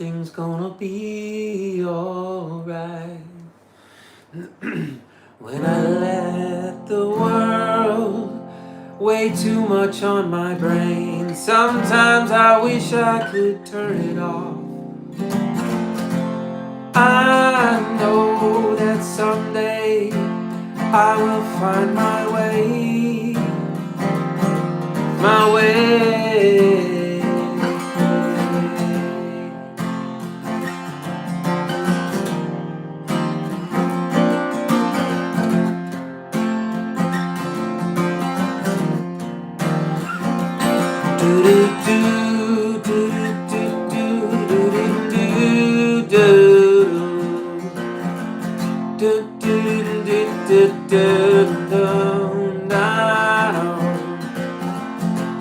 everything's gonna be alright. When I let the world weigh too much on my brain, sometimes I wish I could turn it off. I know that someday I will find my way, my way.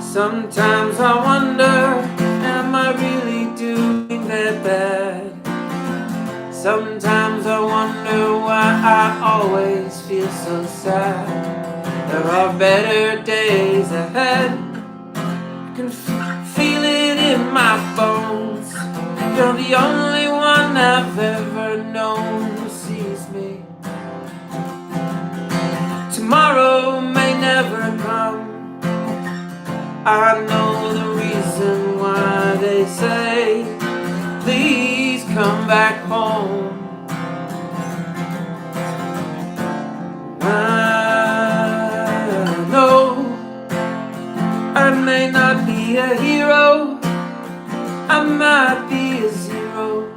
Sometimes I wonder, am I really doing that bad? Sometimes I wonder why I always feel so sad. There are better days ahead, I can feel it in my bones. You're the only one I've ever known who sees me. Tomorrow may never come. I know the reason why they say, please come back home. I know I may not be a hero, I might be a zero.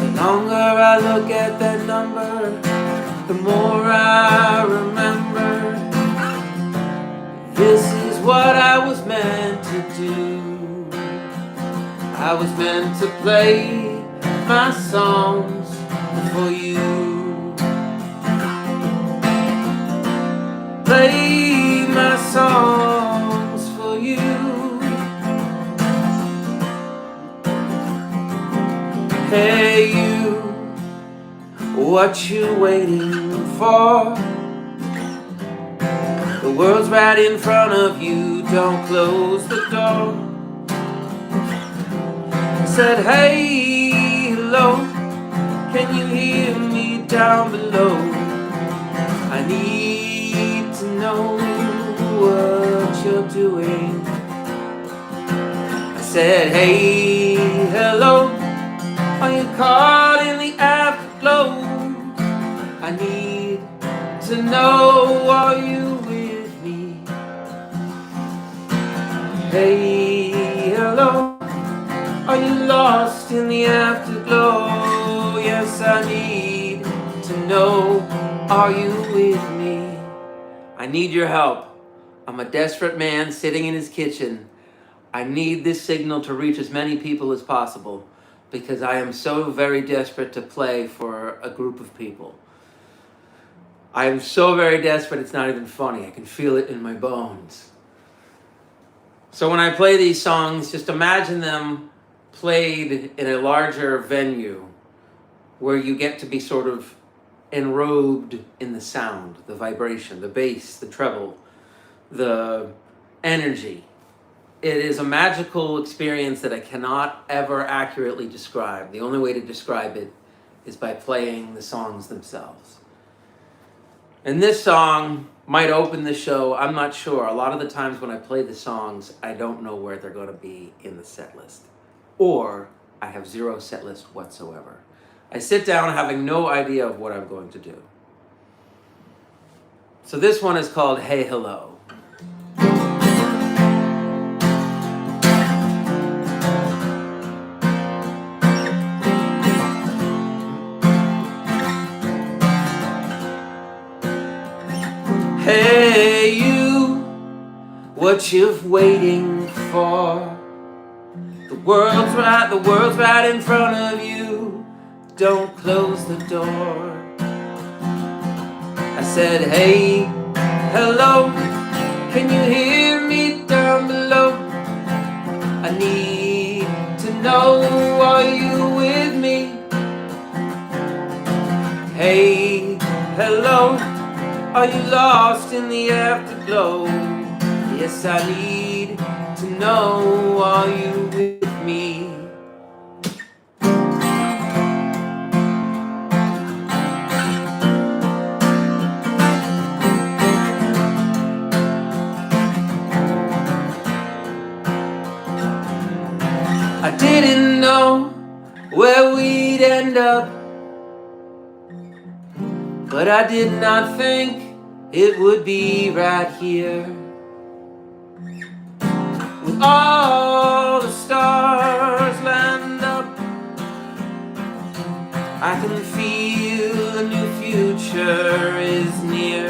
The longer I look at that number, the more I remember. This is what I was meant to do. I was meant to play my songs for you. Play my songs for you. Hey you, what you waiting for? The world's right in front of you, don't close the door. I said, hey, hello, can you hear me down below? I need to know what you're doing. I said, hey, hello, are you caught in the afterglow? I need to know, are you with me? Hey, hello, are you lost in the afterglow? Yes, I need to know, are you with me? I need your help. I'm a desperate man sitting in his kitchen. I need this signal to reach as many people as possible because I am so very desperate to play for a group of people. I am so very desperate, it's not even funny. I can feel it in my bones. So when I play these songs, just imagine them played in a larger venue where you get to be sort of enrobed in the sound, the vibration, the bass, the treble, the energy. It is a magical experience that I cannot ever accurately describe. The only way to describe it is by playing the songs themselves. And this song might open the show, I'm not sure. A lot of the times when I play the songs, I don't know where they're going to be in the set list. Or I have zero set list whatsoever. I sit down having no idea of what I'm going to do. So this one is called Hey Hello. Hey you, what you've waiting for? The world's right in front of you. Don't close the door. I said, hey, hello, can you hear me down below? I need to know, are you with me? Hey, hello, are you lost in the afterglow? Yes, I need to know, are you with me? I didn't know where we'd end up, but I did not think it would be right here. With all the stars lined up, I can feel a new future is near.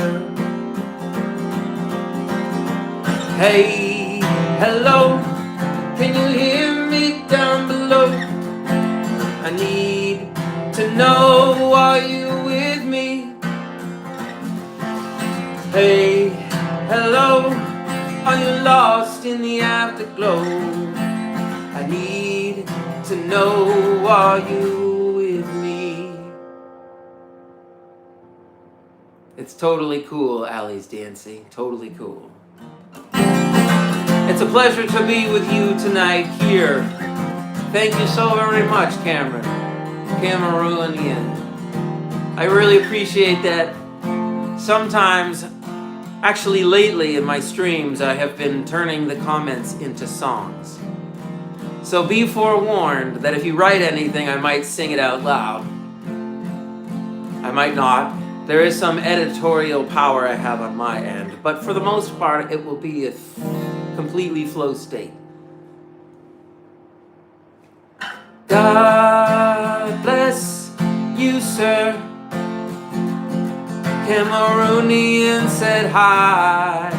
Hey, hello, can you hear me down below? I need to know, are you with me? Hey, hello, are you lost in the afterglow? I need to know, are you with me? It's totally cool, Allie's dancing. Totally cool. It's a pleasure to be with you tonight here. Thank you so very much, Cameroonian. I really appreciate that. Sometimes, actually lately in my streams, I have been turning the comments into songs. So be forewarned that if you write anything, I might sing it out loud. I might not. There is some editorial power I have on my end, but for the most part, it will be a completely flow state. God bless you, sir. Cameroonian said hi.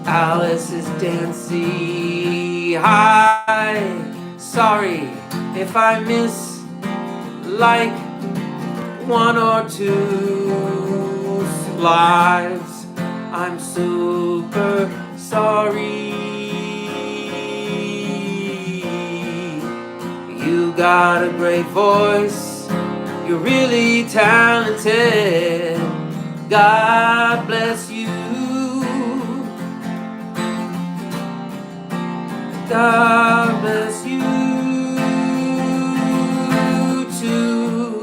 Alice is dancing. Hi. Sorry if I miss like one or two lives. I'm super sorry. You got a great voice. You're really talented. God bless you. God bless you too.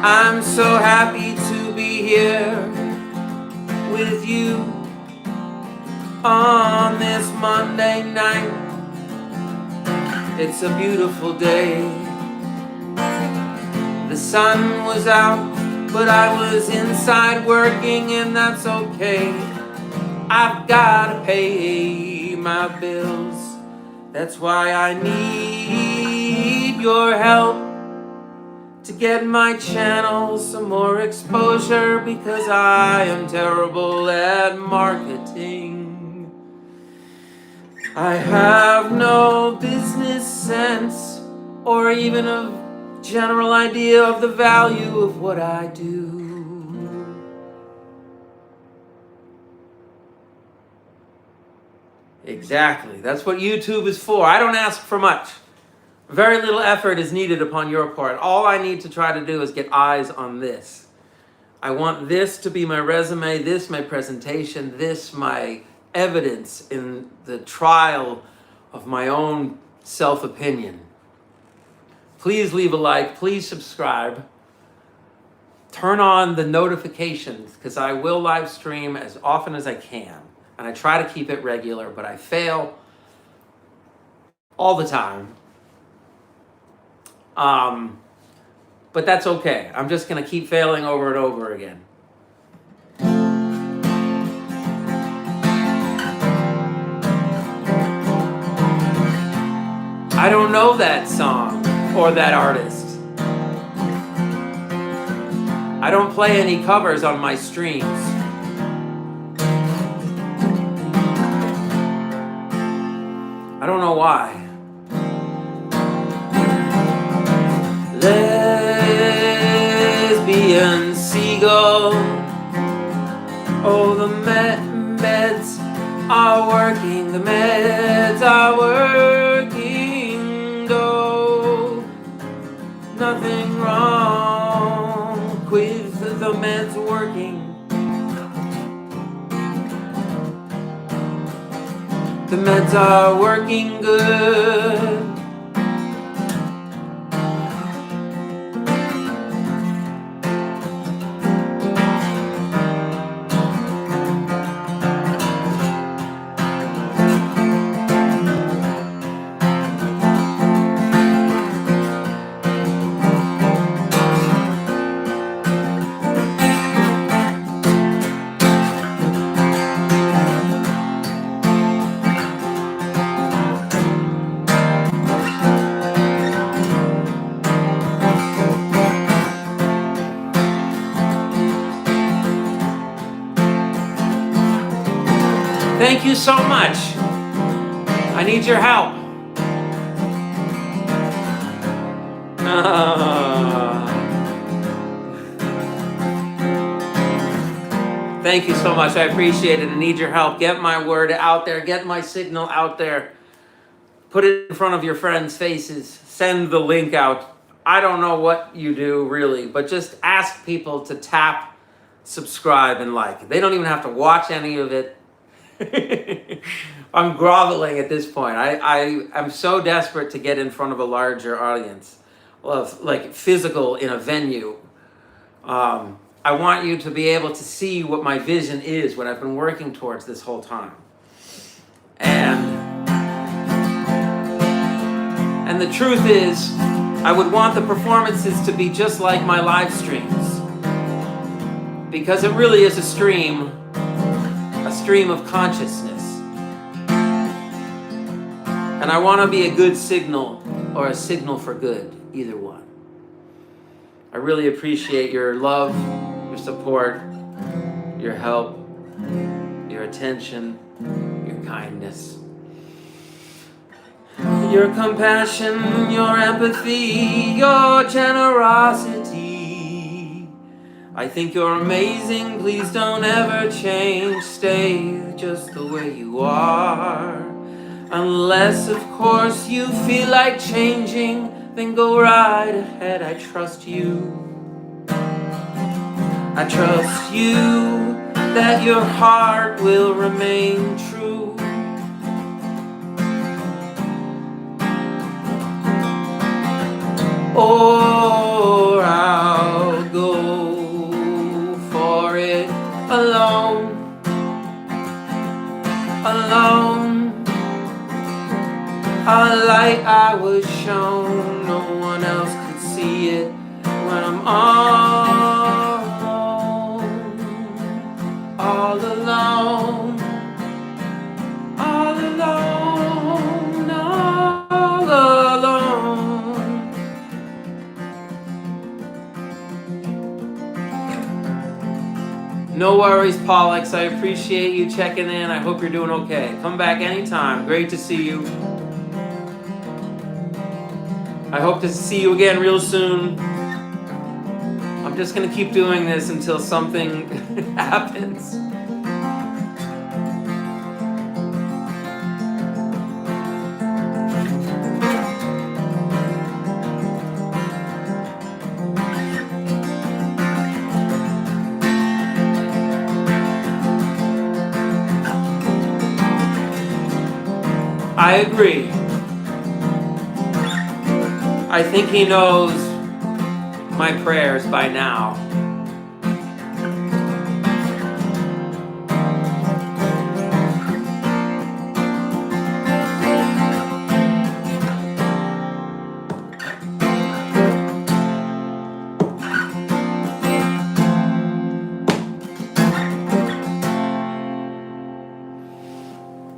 I'm so happy to be here with you on this Monday night. It's a beautiful day. The sun was out, but I was inside working, and that's okay. I've gotta pay my bills. That's why I need your help to get my channel some more exposure, because I am terrible at marketing. I have no business sense or even a general idea of the value of what I do. Exactly. That's what YouTube is for. I don't ask for much. Very little effort is needed upon your part. All I need to try to do is get eyes on this. I want this to be my resume, this my presentation, this my evidence in the trial of my own self-opinion. Please leave a like, please subscribe. Turn on the notifications, because I will live stream as often as I can. And I try to keep it regular, but I fail all the time. But that's okay. I'm just going to keep failing over and over again. I don't know that song or that artist. I don't play any covers on my streams. I don't know why. Lesbian seagull. Oh, the meds are working. The meds are working. Oh, nothing wrong with the meds working. The meds are working good. you so much. I need your help. Thank you so much. I appreciate it. I need your help. Get my word out there. Get my signal out there. Put it in front of your friends' faces. Send the link out. I don't know what you do really, but just ask people to tap, subscribe, and like. They don't even have to watch any of it. I'm groveling at this point. I'm so desperate to get in front of a larger audience, of like physical in a venue. I want you to be able to see what my vision is, what I've been working towards this whole time. And the truth is, I would want the performances to be just like my live streams, because it really is a stream of consciousness. And I want to be a good signal or a signal for good, either one. I really appreciate your love, your support, your help, your attention, your kindness, your compassion, your empathy, your generosity. I think you're amazing. Please don't ever change. Stay just the way you are. Unless, of course, you feel like changing, then go right ahead. I trust you. I trust you that your heart will remain true. Or I'll go for it alone, alone. A light I was shown, no one else could see it when I'm all alone, all alone, all alone, all alone. No worries, Pollux. I appreciate you checking in. I hope you're doing okay. Come back anytime. Great to see you. I hope to see you again real soon. I'm just going to keep doing this until something happens. I agree. I think he knows my prayers by now.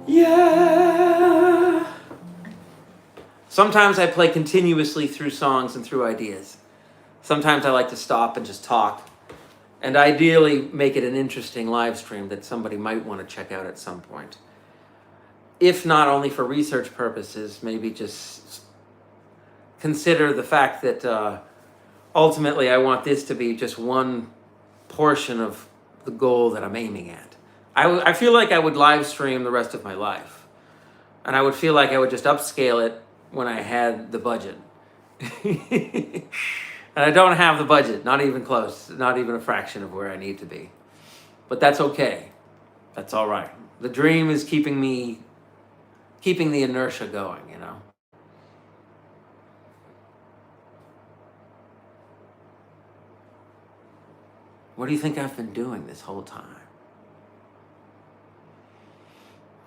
Yeah. Sometimes I play continuously through songs and through ideas. Sometimes I like to stop and just talk, and ideally make it an interesting live stream that somebody might want to check out at some point. If not only for research purposes, maybe just consider the fact that ultimately I want this to be just one portion of the goal that I'm aiming at. I feel like I would live stream the rest of my life, and I would feel like I would just upscale it when I had the budget. And I don't have the budget, not even close, not even a fraction of where I need to be. But that's okay. That's all right. The dream is keeping the inertia going, you know. What do you think I've been doing this whole time?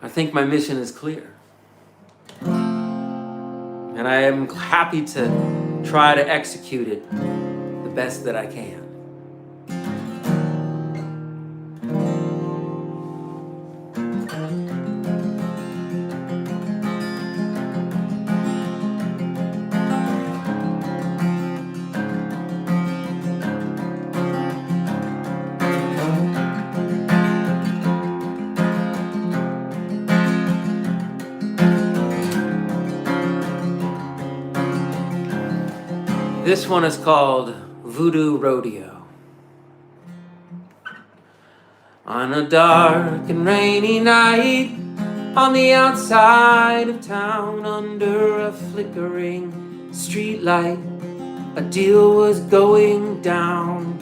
I think my mission is clear. And I am happy to try to execute it the best that I can. This one is called Voodoo Rodeo. On a dark and rainy night, on the outside of town, under a flickering streetlight, a deal was going down.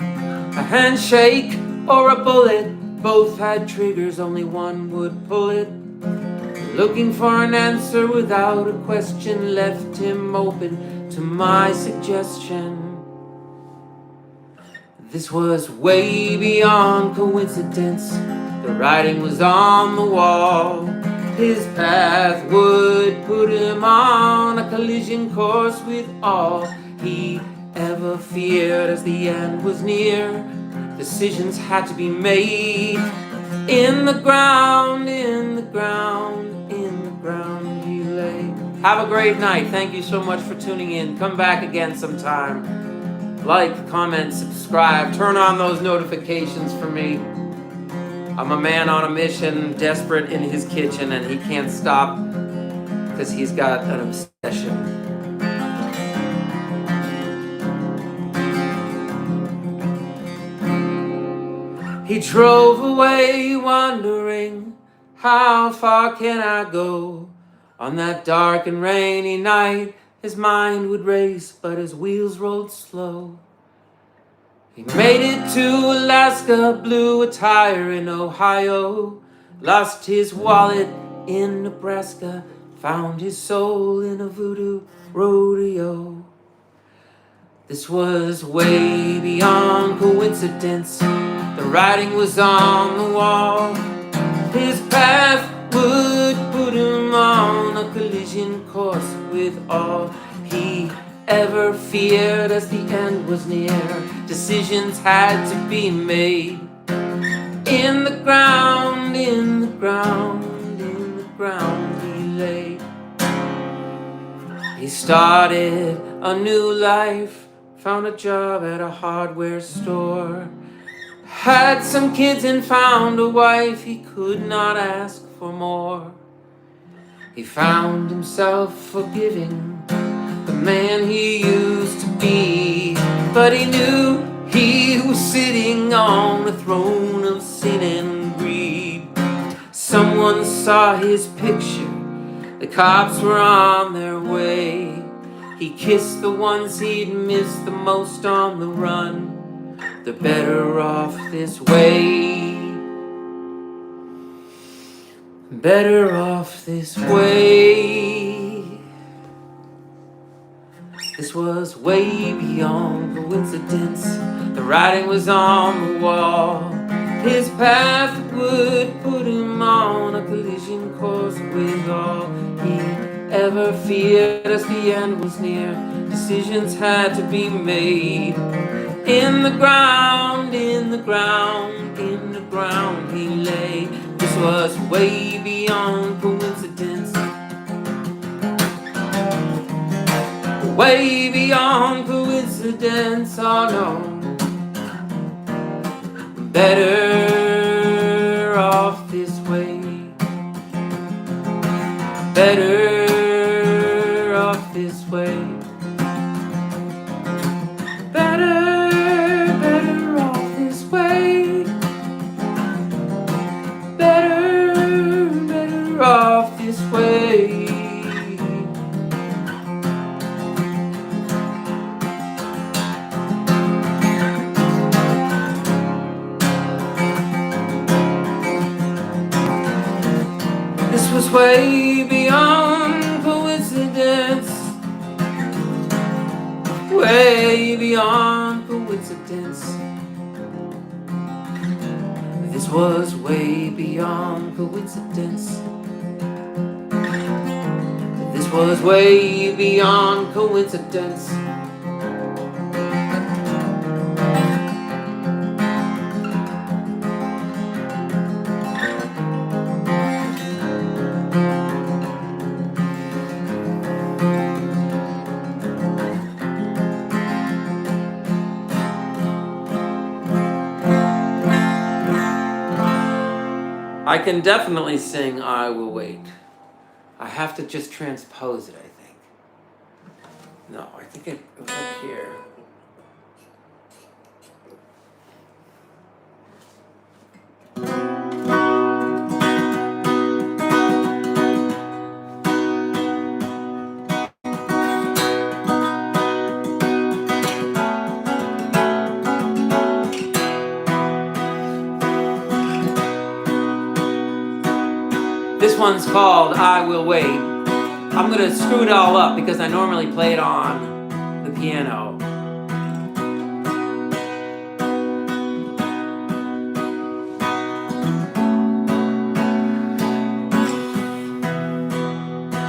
A handshake or a bullet, both had triggers, only one would pull it. Looking for an answer without a question left him open to my suggestion. This was way beyond coincidence. The writing was on the wall. His path would put him on a collision course with all he ever feared. As the end was near, decisions had to be made. In the ground, in the ground, in the ground he lay. Have a great night. Thank you so much for tuning in. Come back again sometime. Like, comment, subscribe, turn on those notifications for me. I'm a man on a mission, desperate in his kitchen, and he can't stop because he's got an obsession. He drove away wondering, how far can I go? On that dark and rainy night, his mind would race, but his wheels rolled slow. He made it to Alaska, blew a tire in Ohio, lost his wallet in Nebraska, found his soul in a voodoo rodeo. This was way beyond coincidence. The writing was on the wall. His path would put him on a collision course with all he ever feared. As the end was near, decisions had to be made. In the ground, in the ground, in the ground he lay. He started a new life, found a job at a hardware store, had some kids and found a wife. He could not ask for more. He found himself forgiving the man he used to be, but he knew he was sitting on a throne of sin and greed. Someone saw his picture, the cops were on their way. He kissed the ones he'd missed the most on the run. They're better off this way. Better off this way. This was way beyond coincidence. The writing was on the wall. His path would put him on a collision course with all he ever feared. As the end was near, decisions had to be made. In the ground, in the ground, in the ground he lay. This was way beyond coincidence. Way beyond coincidence, oh no. Better off this way. Better off this way. Better off this way. Better off this way. This was way beyond coincidence. Way beyond coincidence. This was way beyond coincidence. This was way beyond coincidence. I can definitely sing I Will Wait. I have to just transpose it, I think. No, I think it was up here. This one's called I Will Wait. I'm going to screw it all up because I normally play it on the piano.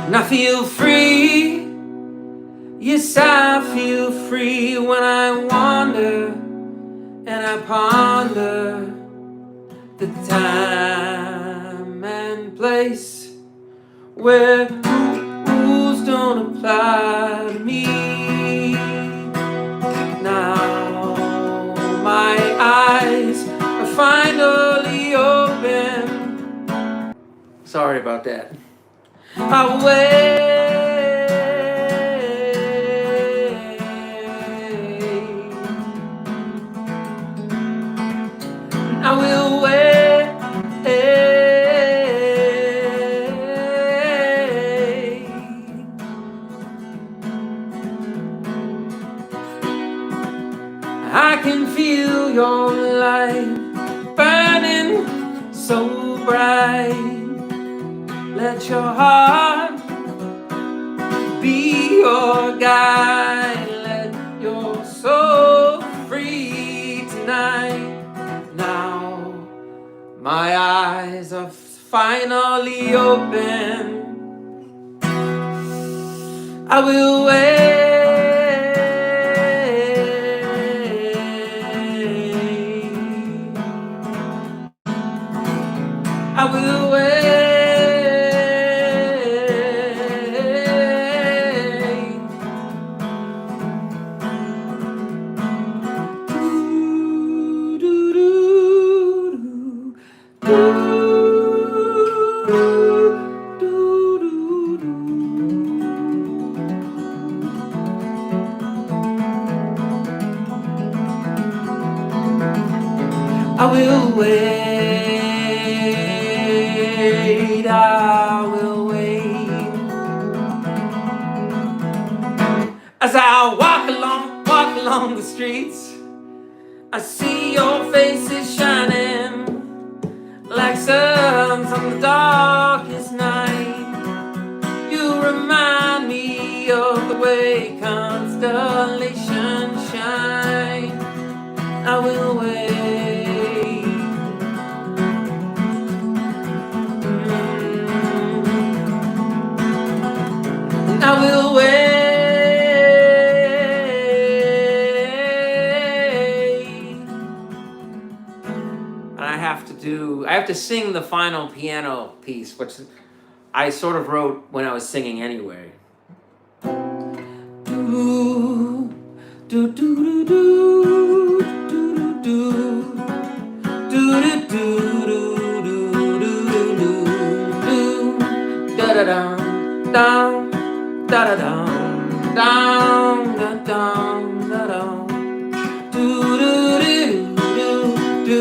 And I feel free, yes I feel free when I wander and I ponder the time and place where rules don't apply to me. Now my eyes are finally open. Sorry about that. I wait. I will wait. I can feel your light burning so bright. Let your heart be your guide. Let your soul free tonight. Now my eyes are finally open. I will wait. I will wait. I will wait, I will wait. As I walk along the streets, I see your faces shining like suns on the darkest night. You remind me of the way constellations shine. I will wait. I will wait. And I have to sing the final piano piece, which I sort of wrote when I was singing anyway. Do do do do do do do do da da da da da dum dum da dum da dum do do do do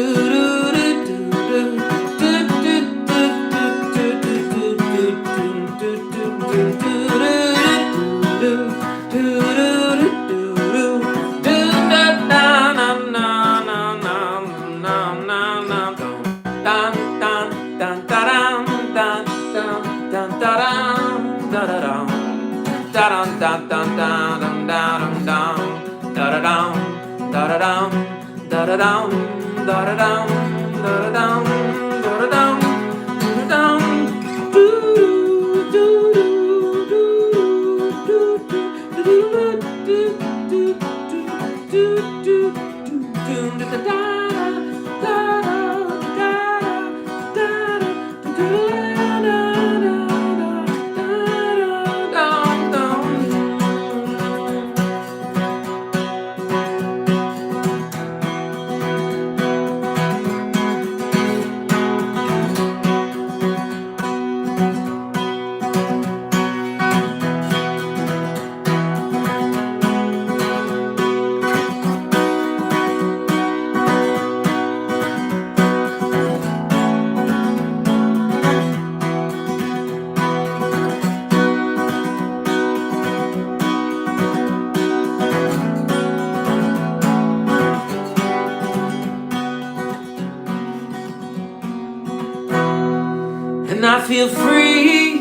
feel free.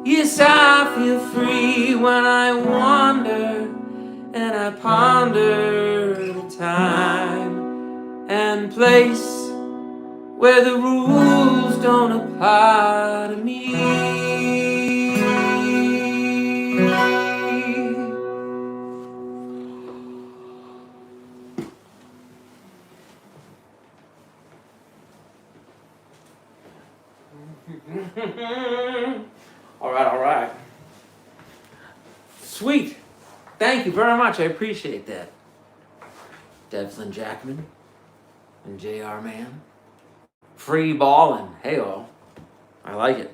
Yes, I feel free when I wander and I ponder the time and place where the rules don't apply to me. All right. Sweet. Thank you very much. I appreciate that. Devlin Jackman and J.R. Man. Free ballin'. Hey-oh. I like it.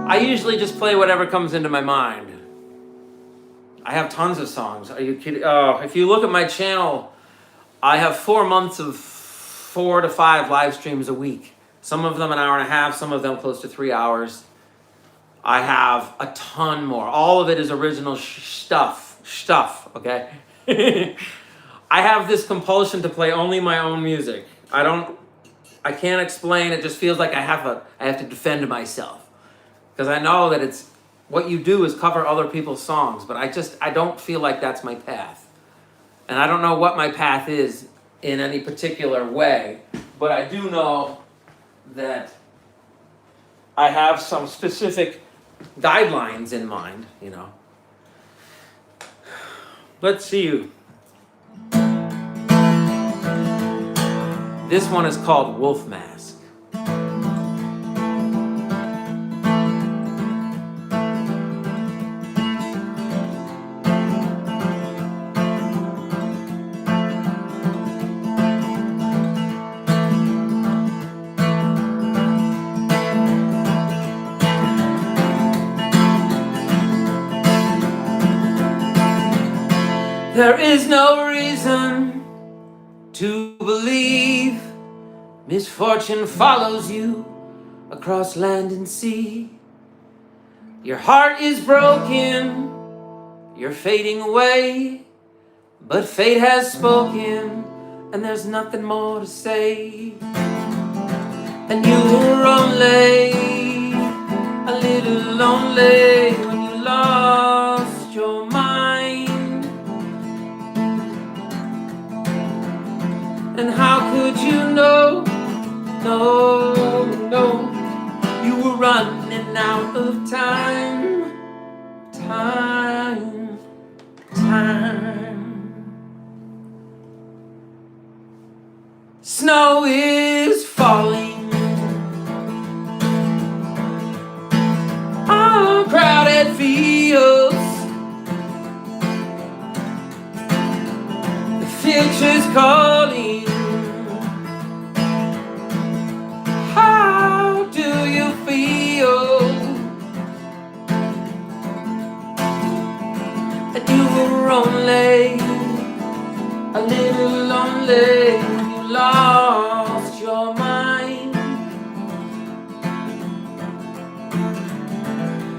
I usually just play whatever comes into my mind. I have tons of songs. Are you kidding? Oh, if you look at my channel, I have 4 months of 4 to 5 live streams a week. Some of them an hour and a half, some of them close to 3 hours. I have a ton more. All of it is original stuff, okay? I have this compulsion to play only my own music. I can't explain, it just feels like I have to defend myself. Because I know that it's, what you do is cover other people's songs, but I don't feel like that's my path. And I don't know what my path is in any particular way, but I do know that I have some specific guidelines in mind, you know. Let's see. This one is called Wolf Mask. There is no reason to believe misfortune follows you across land and sea. Your heart is broken, you're fading away, but fate has spoken and there's nothing more to say. And you were only a little lonely when you lost your mind. And how could you know? No, you were running out of time. Snow is falling on crowded fields. The future's calling. How do you feel? And you were only a little lonely when you lost your mind.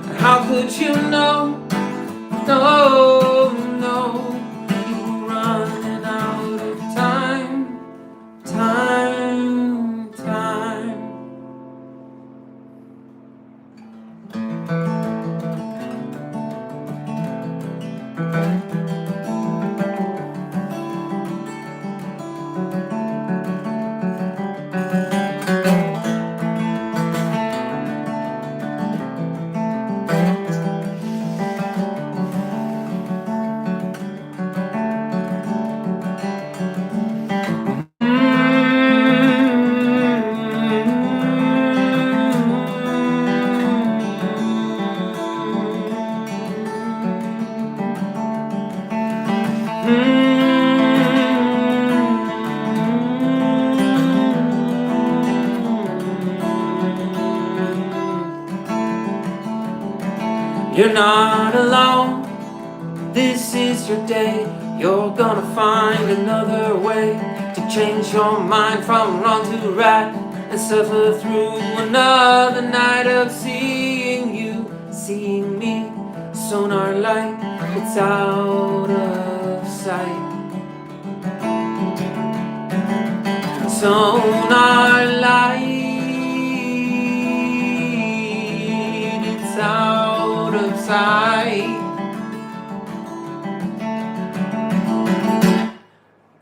And how could you know? No, you were running out of time. You're not alone. This is your day. You're gonna find another way to change your mind from wrong to right and suffer through another night of seeing you, seeing me. Sonar light, it's out of sight. Sonar light, it's out of sight.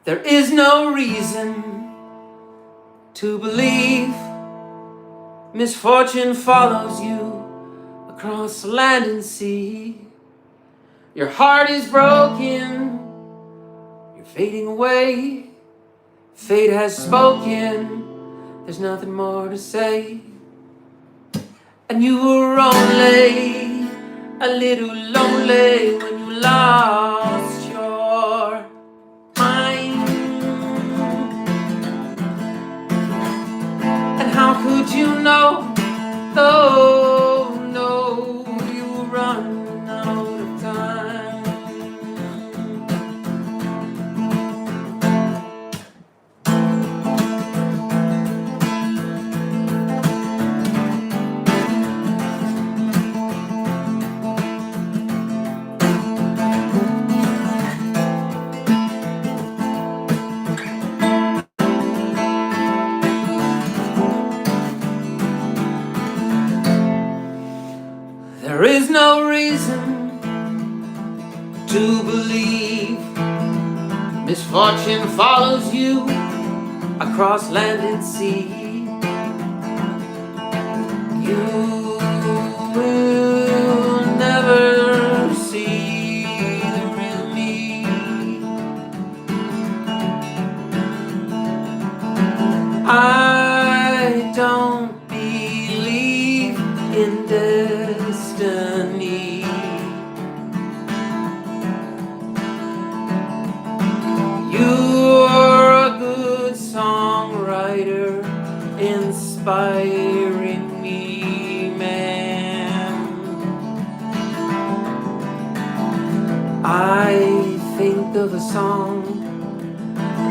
There is no reason to believe misfortune follows you across land and sea. Your heart is broken, you're fading away. Fate has spoken, there's nothing more to say. And you were only a little lonely when you lost your mind. And how could you know? Oh no, you were running out of time. There is no reason to believe misfortune follows you across land and sea. You will never see the real me. I don't believe in destiny. You're a good songwriter, inspiring me, man. I think of a song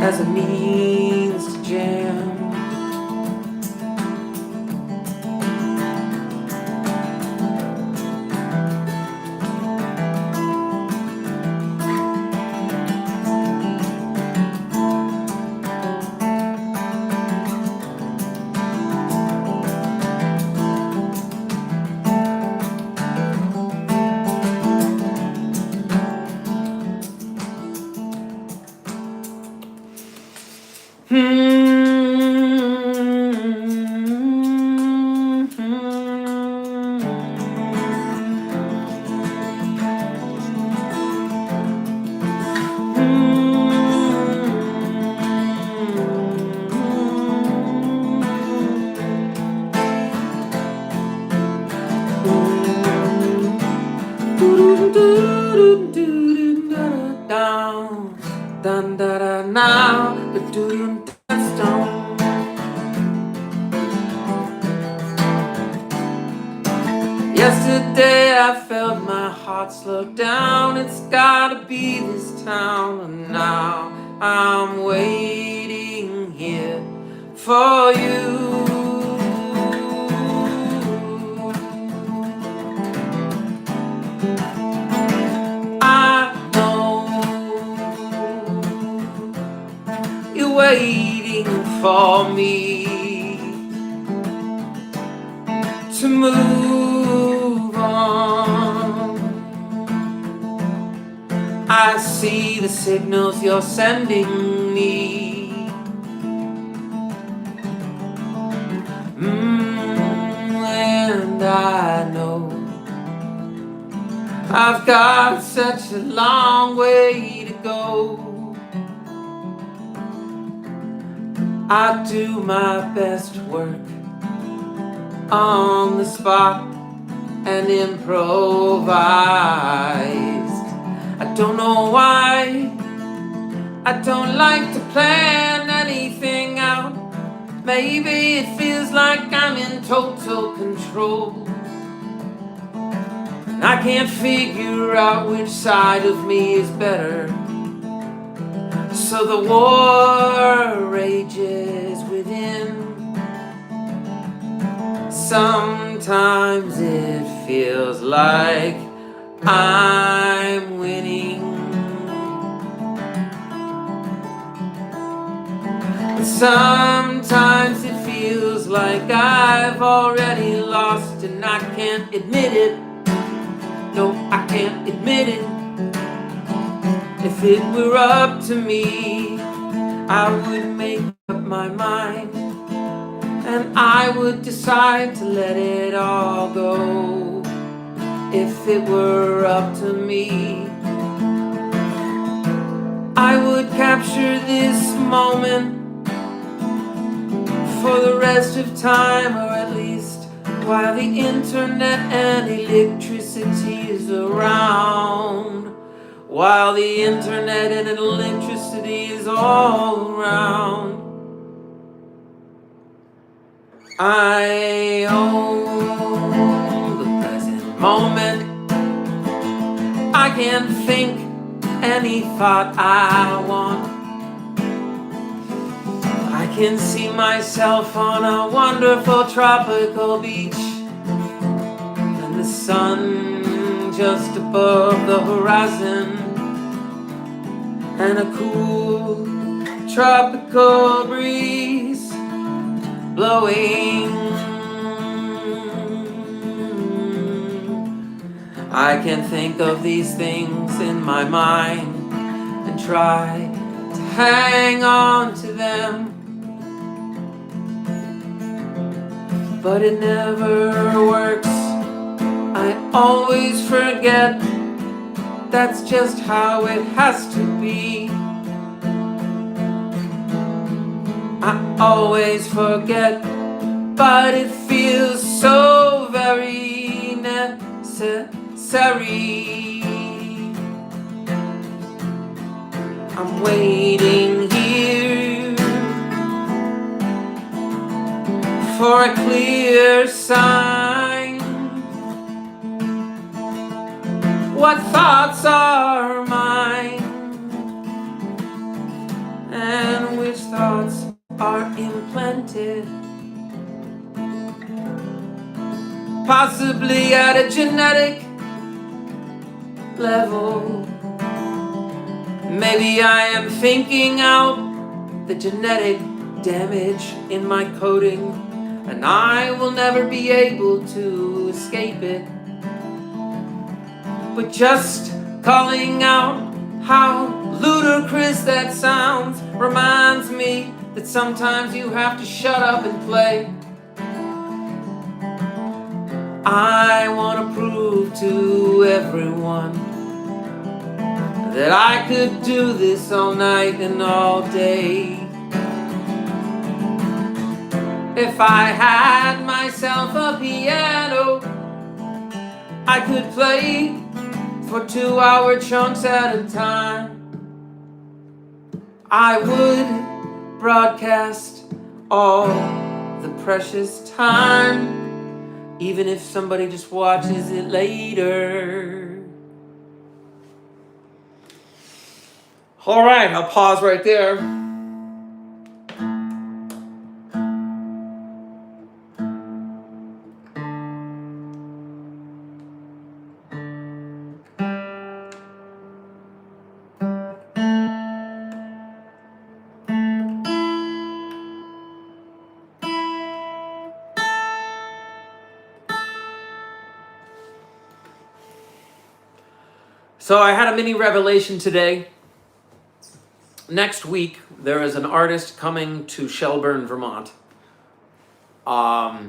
as a means to jam. Yesterday I felt my heart slow down. It's gotta be this town, and now I'm waiting here for you. I know you're waiting for me to move on. I see the signals you're sending me. And I know I've got such a long way to go. I do my best work on the spot and improvised. I don't know why I don't like to plan anything out. Maybe it feels like I'm in total control. I can't figure out which side of me is better. So the war rages within. Sometimes it feels like I'm winning. Sometimes it feels like I've already lost and I can't admit it. No, I can't admit it. If it were up to me, I would make up my mind and I would decide to let it all go. If it were up to me, I would capture this moment for the rest of time, or at least while the internet and electricity is around. While the internet and electricity is all around. I own the present moment. I can think any thought I want. I can see myself on a wonderful tropical beach and the sun just above the horizon and a cool tropical breeze blowing. I can think of these things in my mind and try to hang on to them, but it never works. I always forget. That's just how it has to be. I always forget, but it feels so very necessary. I'm waiting here for a clear sign. What thoughts are mine and which thoughts are implanted, possibly at a genetic level. Maybe I am thinking out the genetic damage in my coding, and I will never be able to escape it. But just calling out how ludicrous that sounds reminds me that sometimes you have to shut up and play. I want to prove to everyone that I could do this all night and all day. If I had myself a piano, I could play for 2-hour chunks at a time. I would broadcast all the precious time, even if somebody just watches it later. All right, I'll pause right there. So I had a mini revelation today. Next week, there is an artist coming to Shelburne, Vermont, by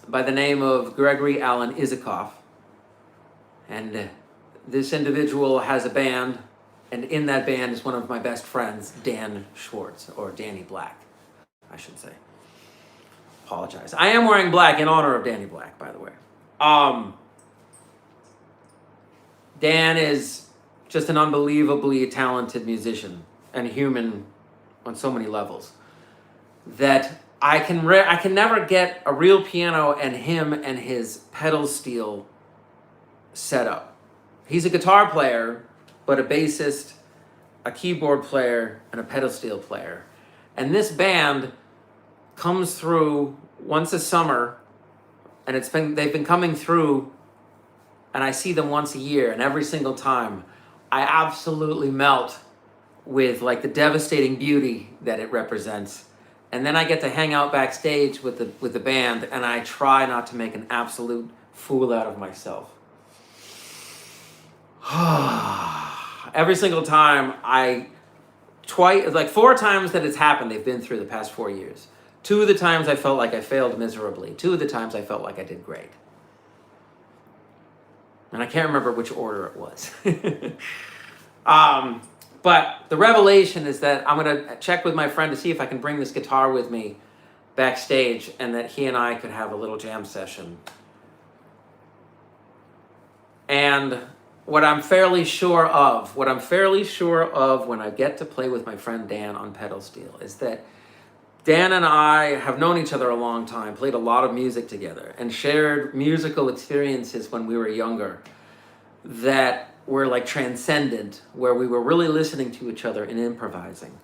the name of Gregory Alan Isikoff. And this individual has a band, and in that band is one of my best friends, Dan Schwartz, or Danny Black, I should say. Apologize. I am wearing black in honor of Danny Black, by the way. Dan is just an unbelievably talented musician and human on so many levels that I can never get a real piano and him and his pedal steel setup. He's a guitar player, but a bassist, a keyboard player, and a pedal steel player. And this band comes through once a summer, and they've been coming through, and I see them once a year, and every single time I absolutely melt with like the devastating beauty that it represents. And then I get to hang out backstage with the band, and I try not to make an absolute fool out of myself. Every single time like 4 times that it's happened, they've been through the past 4 years. 2 of the times I felt like I failed miserably. 2 of the times I felt like I did great. And I can't remember which order it was. But the revelation is that I'm going to check with my friend to see if I can bring this guitar with me backstage, and that he and I could have a little jam session. And what I'm fairly sure of when I get to play with my friend Dan on pedal steel is that Dan and I have known each other a long time, played a lot of music together, and shared musical experiences when we were younger that were like transcendent, where we were really listening to each other and improvising.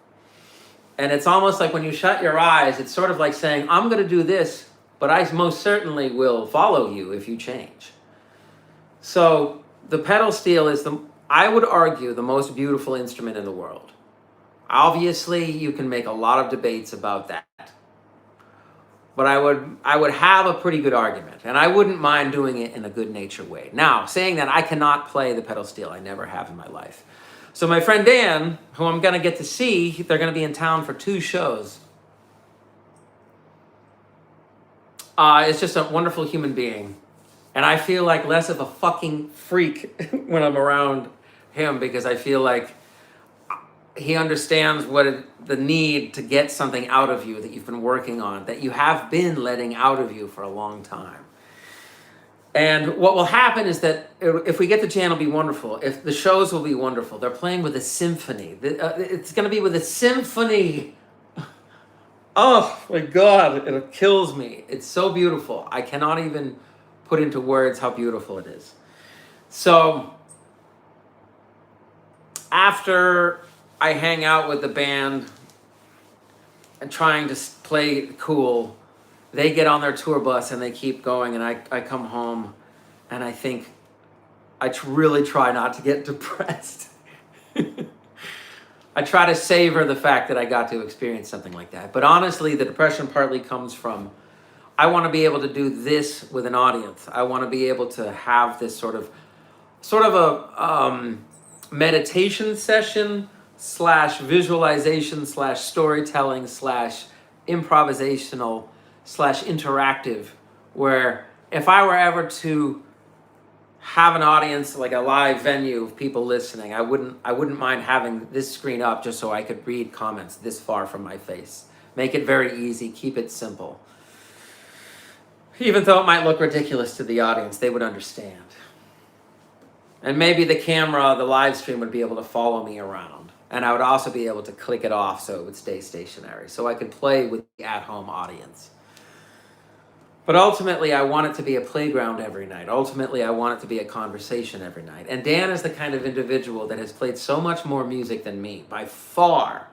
And it's almost like when you shut your eyes, it's sort of like saying, I'm going to do this, but I most certainly will follow you if you change. So the pedal steel is, I would argue, the most beautiful instrument in the world. Obviously, you can make a lot of debates about that. But I would have a pretty good argument, and I wouldn't mind doing it in a good-natured way. Now, saying that, I cannot play the pedal steel. I never have in my life. So my friend Dan, who I'm going to get to see, they're going to be in town for 2 shows. Is just a wonderful human being. And I feel like less of a fucking freak when I'm around him, because I feel like he understands the need to get something out of you that you've been working on, that you have been letting out of you for a long time. And what will happen is that if we get the jam, it'll be wonderful. If the shows will be wonderful. They're playing with a symphony. It's going to be with a symphony. Oh my God, it kills me. It's so beautiful. I cannot even put into words how beautiful it is. So after I hang out with the band and trying to play cool, they get on their tour bus and they keep going, and I come home and I think I really try not to get depressed. I try to savor the fact that I got to experience something like that. But honestly, the depression partly comes from, I want to be able to do this with an audience. I want to be able to have this sort of a meditation session / visualization / storytelling / improvisational / interactive, where if I were ever to have an audience, like a live venue of people listening, I wouldn't mind having this screen up just so I could read comments this far from my face. Make it very easy, keep it simple. Even though it might look ridiculous to the audience, they would understand. And maybe the camera, the live stream, would be able to follow me around. And I would also be able to click it off so it would stay stationary, so I could play with the at-home audience. But ultimately, I want it to be a playground every night. Ultimately, I want it to be a conversation every night. And Dan is the kind of individual that has played so much more music than me, by far,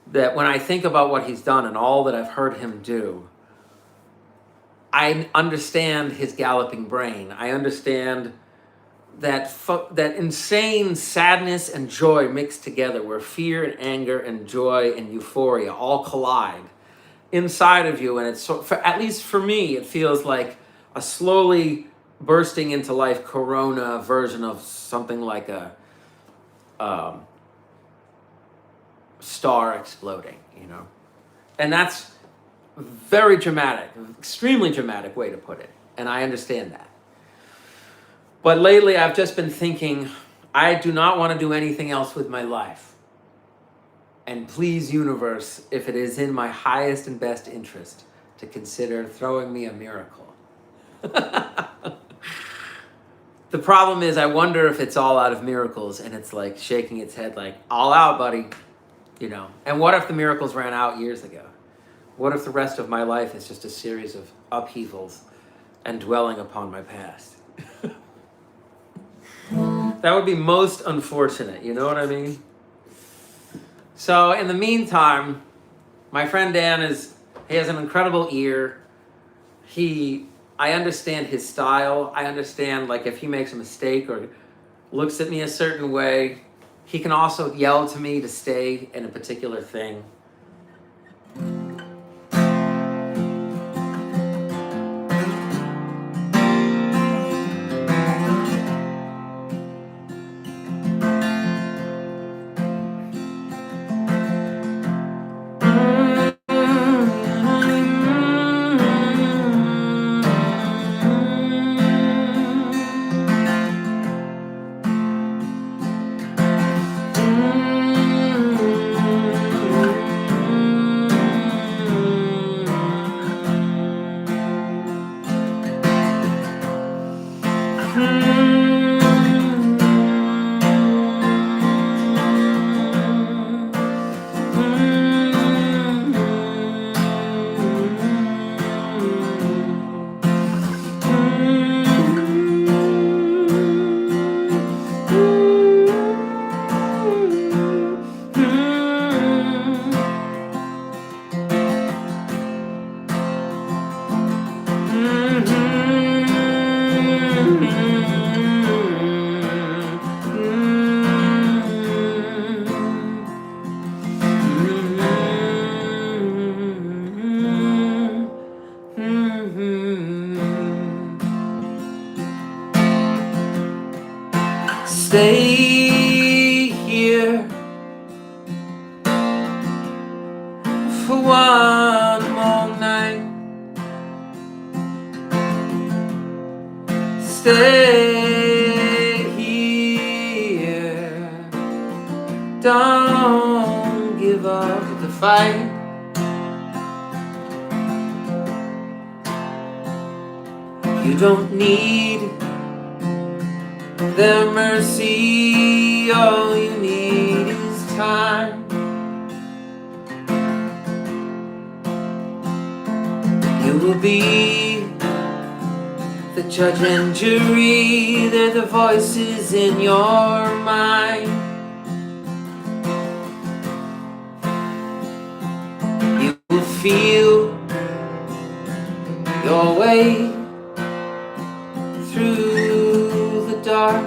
that when I think about what he's done and all that I've heard him do, I understand his galloping brain. I understand that insane sadness and joy mixed together, where fear and anger and joy and euphoria all collide inside of you. And it's at least for me, it feels like a slowly bursting into life corona version of something like a star exploding, you know? And that's very dramatic, extremely dramatic way to put it. And I understand that. But lately I've just been thinking, I do not want to do anything else with my life. And please, universe, if it is in my highest and best interest, to consider throwing me a miracle. The problem is, I wonder if it's all out of miracles, and it's like shaking its head like, all out, buddy. You know, and what if the miracles ran out years ago? What if the rest of my life is just a series of upheavals and dwelling upon my past? That would be most unfortunate, you know what I mean? So in the meantime, my friend Dan he has an incredible ear. I understand his style. I understand, like, if he makes a mistake or looks at me a certain way, he can also yell to me to stay in a particular thing. Stay here for one more night. Stay here. Don't give up the fight. You don't need their mercy, all you need is time. You will be the judge and jury, they're the voices in your mind. You will feel your way through the dark.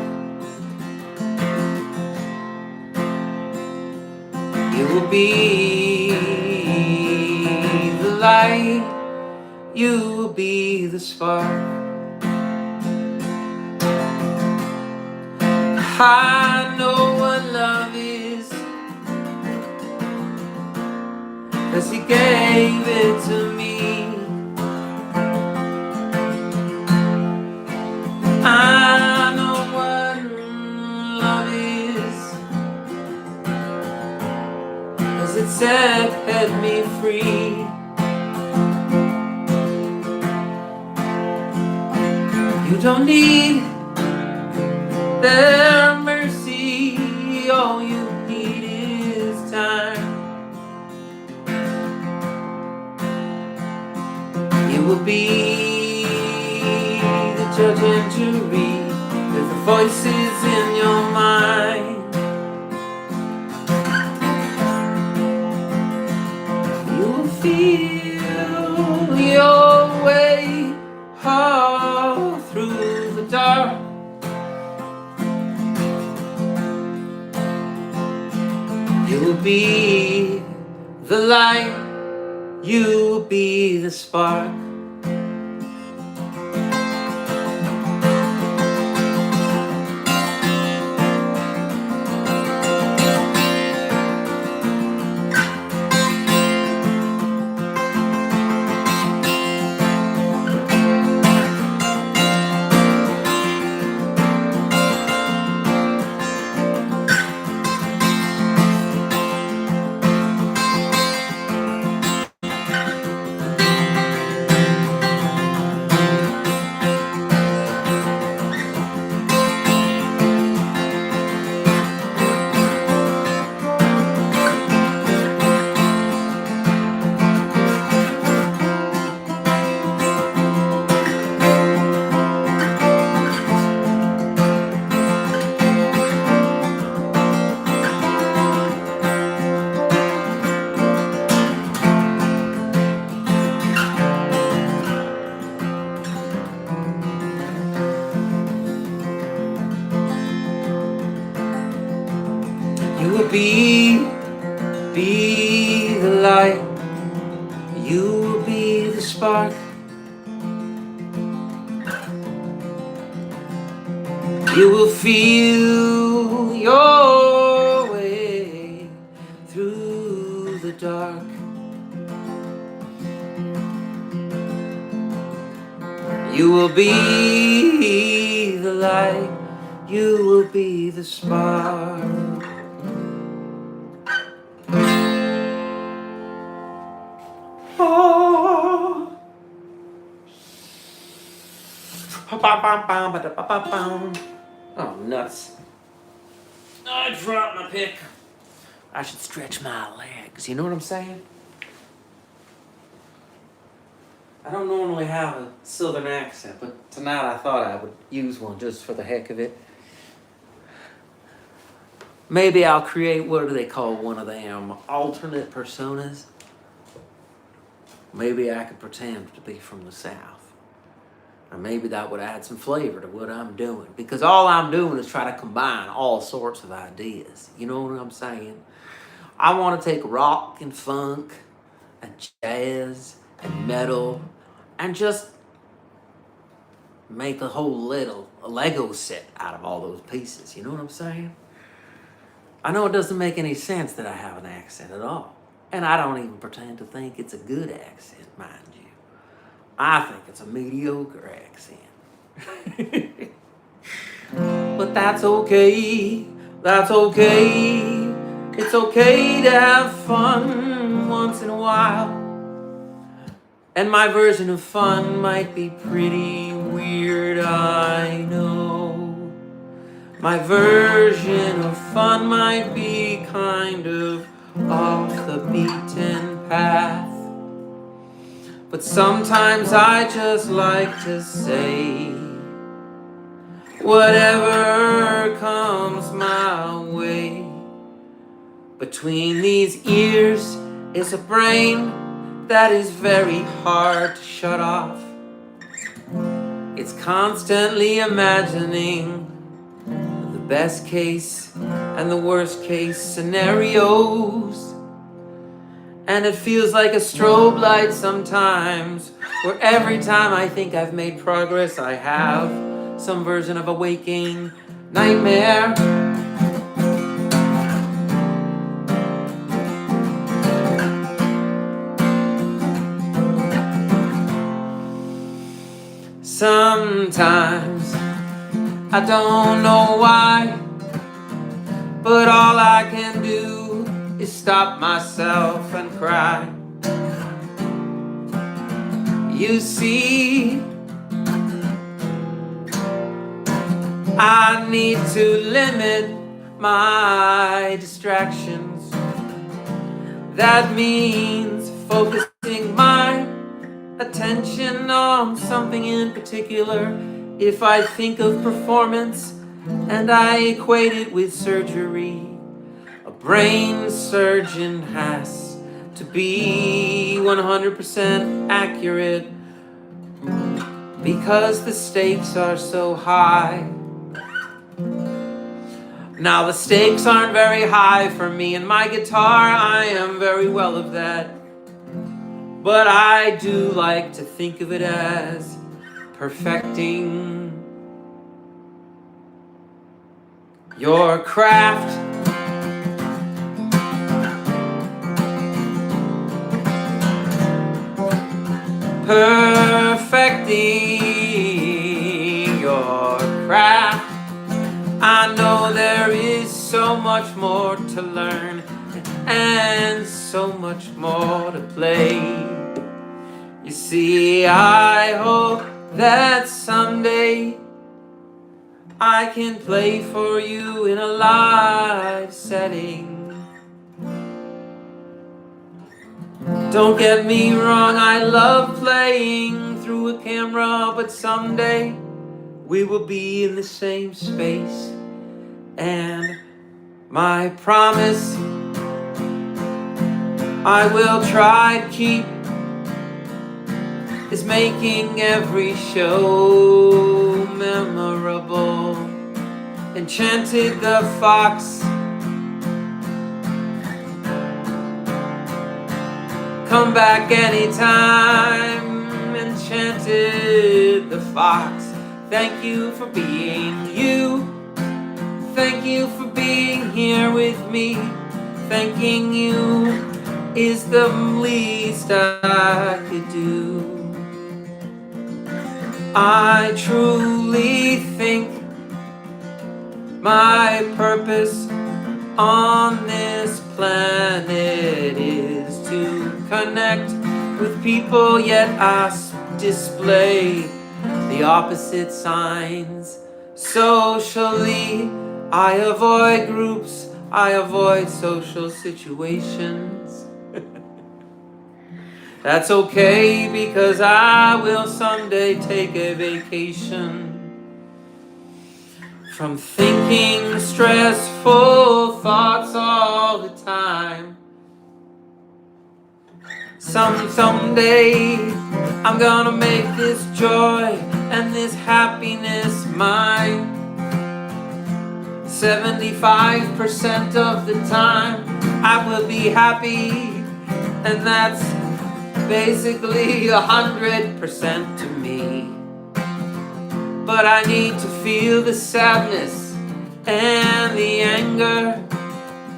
You will be the light, you will be the spark. I know what love is, 'cause he gave it to me. I know what love is, 'cause it set me free. You don't need their mercy, all you need is time. You will be the judge and jury, with the voices in your mind. You will feel your way all through the dark. You will be the light, you will be the spark. be the light. You will be the spark. You will feel your way through the dark. You will be the light. You will be the spark. Oh. Oh, nuts. I dropped my pick. I should stretch my legs. You know what I'm saying? I don't normally have a southern accent, but tonight I thought I would use one just for the heck of it. Maybe I'll create, what do they call one of them, alternate personas? Maybe I could pretend to be from the South. Or maybe that would add some flavor to what I'm doing. Because all I'm doing is try to combine all sorts of ideas. You know what I'm saying? I want to take rock and funk and jazz and metal and just make a whole little Lego set out of all those pieces. You know what I'm saying? I know it doesn't make any sense that I have an accent at all. And I don't even pretend to think it's a good accent, mind you. I think it's a mediocre accent. But that's okay. That's okay. It's okay to have fun once in a while. And my version of fun might be pretty weird, I know. My version of fun might be kind of off the beaten path. But sometimes I just like to say whatever comes my way. Between these ears is a brain that is very hard to shut off. It's constantly imagining the best case and the worst case scenarios. And it feels like a strobe light sometimes, where every time I think I've made progress, I have some version of a waking nightmare. Sometimes I don't know why, but all I can do is stop myself and cry. You see, I need to limit my distractions. That means focusing my attention on something in particular. If I think of performance and I equate it with surgery, a brain surgeon has to be 100% accurate because the stakes are so high. Now the stakes aren't very high for me and my guitar, I am very well of that. But I do like to think of it as perfecting your craft. Perfecting your craft. I know there is so much more to learn and so much more to play. You see, I hope that someday I can play for you in a live setting. Don't get me wrong, I love playing through a camera, but someday we will be in the same space. And my promise I will try to keep is making every show memorable. Enchanted the fox come back anytime. Enchanted the fox, thank you for being you. Thank you for being here with me. Thanking you is the least I could do. I truly think my purpose on this planet is to connect with people, yet I display the opposite signs. Socially, I avoid groups, I avoid social situations. That's okay, because I will someday take a vacation from thinking stressful thoughts all the time. Someday I'm gonna make this joy and this happiness mine. 75% of the time I will be happy, and that's basically 100% to me. But I need to feel the sadness and the anger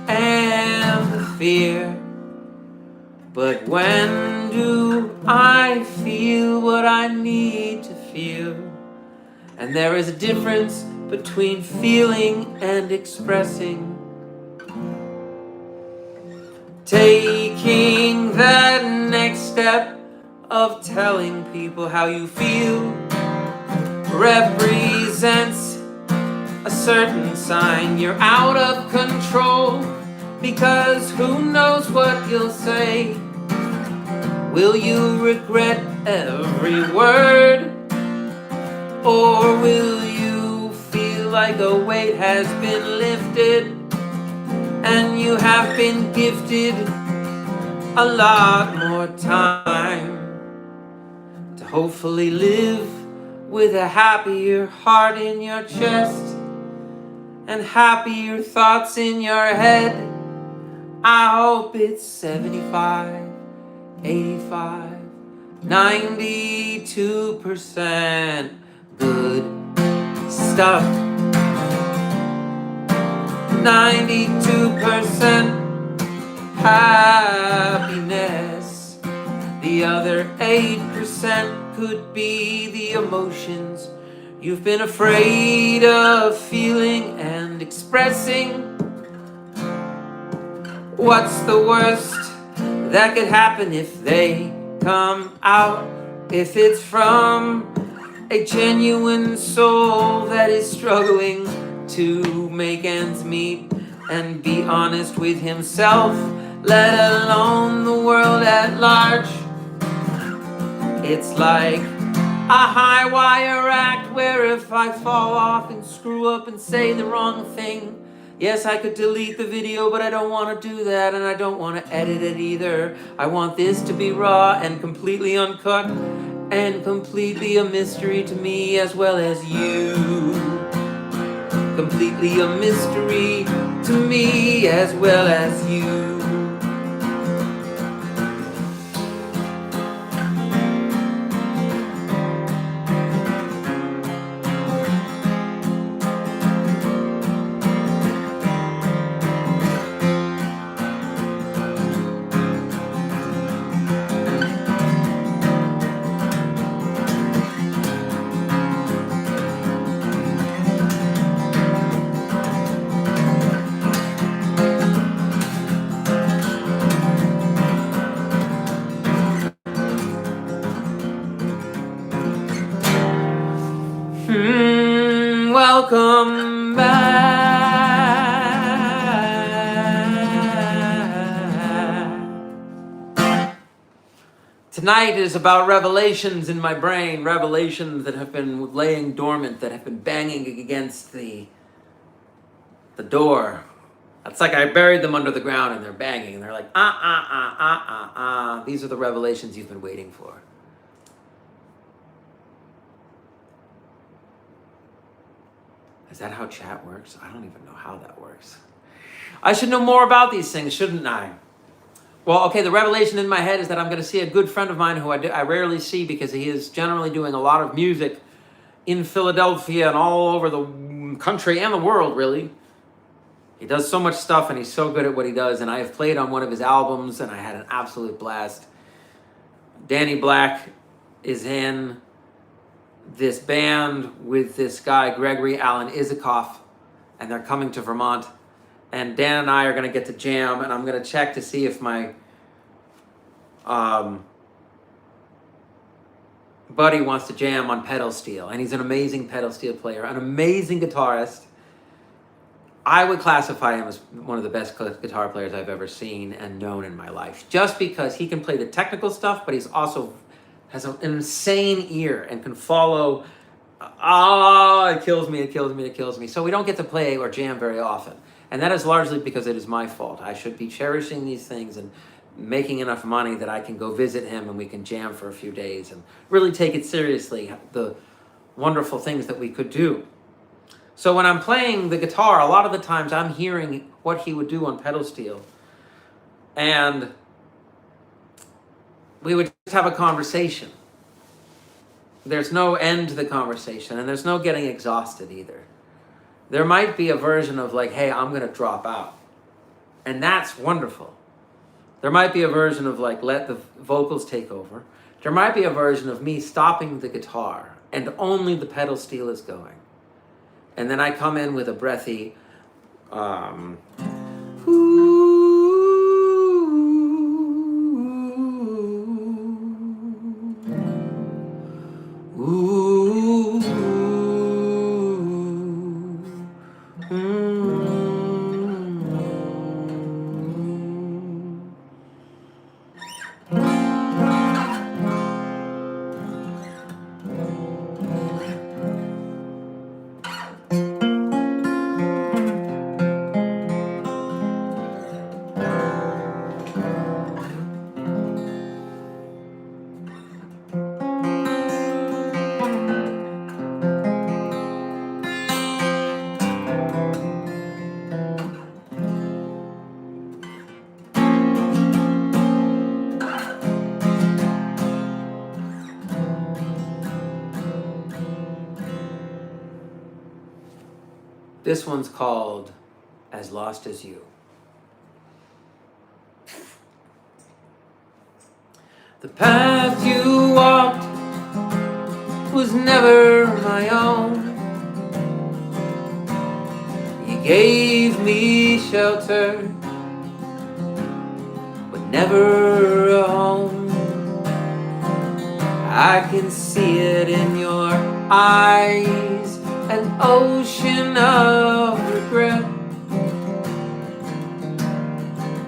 and the fear. But when do I feel what I need to feel? And there is a difference between feeling and expressing. Taking that next step of telling people how you feel represents a certain sign you're out of control, because who knows what you'll say. Will you regret every word, or will you feel like a weight has been lifted and you have been gifted a lot more time to hopefully live with a happier heart in your chest and happier thoughts in your head? I hope it's 75, 85, 92% good stuff. 92% happiness. The other 8% could be the emotions you've been afraid of feeling and expressing. What's the worst that could happen if they come out? If it's from a genuine soul that is struggling to make ends meet and be honest with himself, let alone the world at large. It's like a high wire act where if I fall off and screw up and say the wrong thing, yes, I could delete the video, but I don't want to do that, and I don't want to edit it either. I want this to be raw and completely uncut and completely a mystery to me as well as you. Completely a mystery to me as well as you. Welcome back. Tonight is about revelations in my brain, revelations that have been laying dormant, that have been banging against the door. It's like I buried them under the ground and they're banging and they're like, These are the revelations you've been waiting for. Is that how chat works? I don't even know how that works. I should know more about these things, shouldn't I? Well, okay, the revelation in my head is that I'm going to see a good friend of mine who I rarely see because he is generally doing a lot of music in Philadelphia and all over the country and the world, really. He does so much stuff and he's so good at what he does, and I have played on one of his albums and I had an absolute blast. Danny Black is in this band with this guy, Gregory Alan Isikoff, and they're coming to Vermont. And Dan and I are going to get to jam, and I'm going to check to see if my buddy wants to jam on pedal steel. And he's an amazing pedal steel player, an amazing guitarist. I would classify him as one of the best guitar players I've ever seen and known in my life, just because he can play the technical stuff, but he's also has an insane ear and can follow. It kills me, it kills me, it kills me. So we don't get to play or jam very often. And that is largely because it is my fault. I should be cherishing these things and making enough money that I can go visit him and we can jam for a few days and really take it seriously, the wonderful things that we could do. So when I'm playing the guitar, a lot of the times I'm hearing what he would do on pedal steel. And we would just have a conversation. There's no end to the conversation, and there's no getting exhausted either. There might be a version of like, hey, I'm going to drop out. And that's wonderful. There might be a version of like, let the vocals take over. There might be a version of me stopping the guitar and only the pedal steel is going. And then I come in with a breathy, This one's called As Lost as You. The path you walked was never my own. You gave me shelter, but never a home. I can see it in your eyes, an ocean of regret.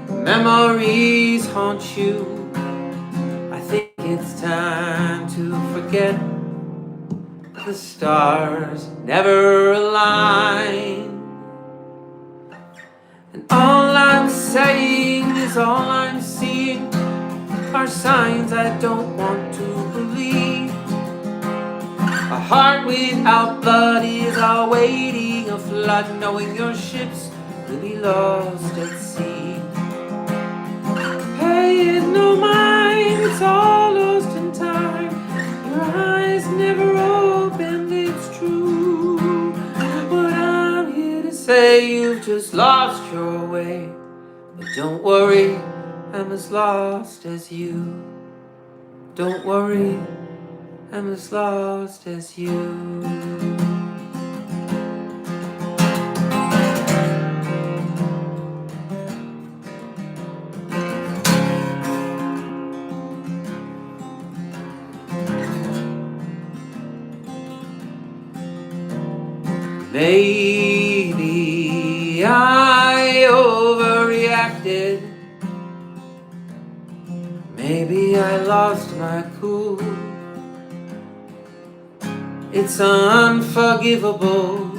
Memories haunt you. I think it's time to forget. The stars never align, and all I'm saying is all I'm seeing are signs I don't want to believe. A heart without blood is awaiting a flood, knowing your ships will be lost at sea. Pay it no mind, it's all lost in time. Your eyes never opened, it's true. But I'm here to say you've just lost your way. But don't worry, I'm as lost as you. Don't worry, I'm as lost as you. Maybe I overreacted. Maybe I lost my cool. It's unforgivable.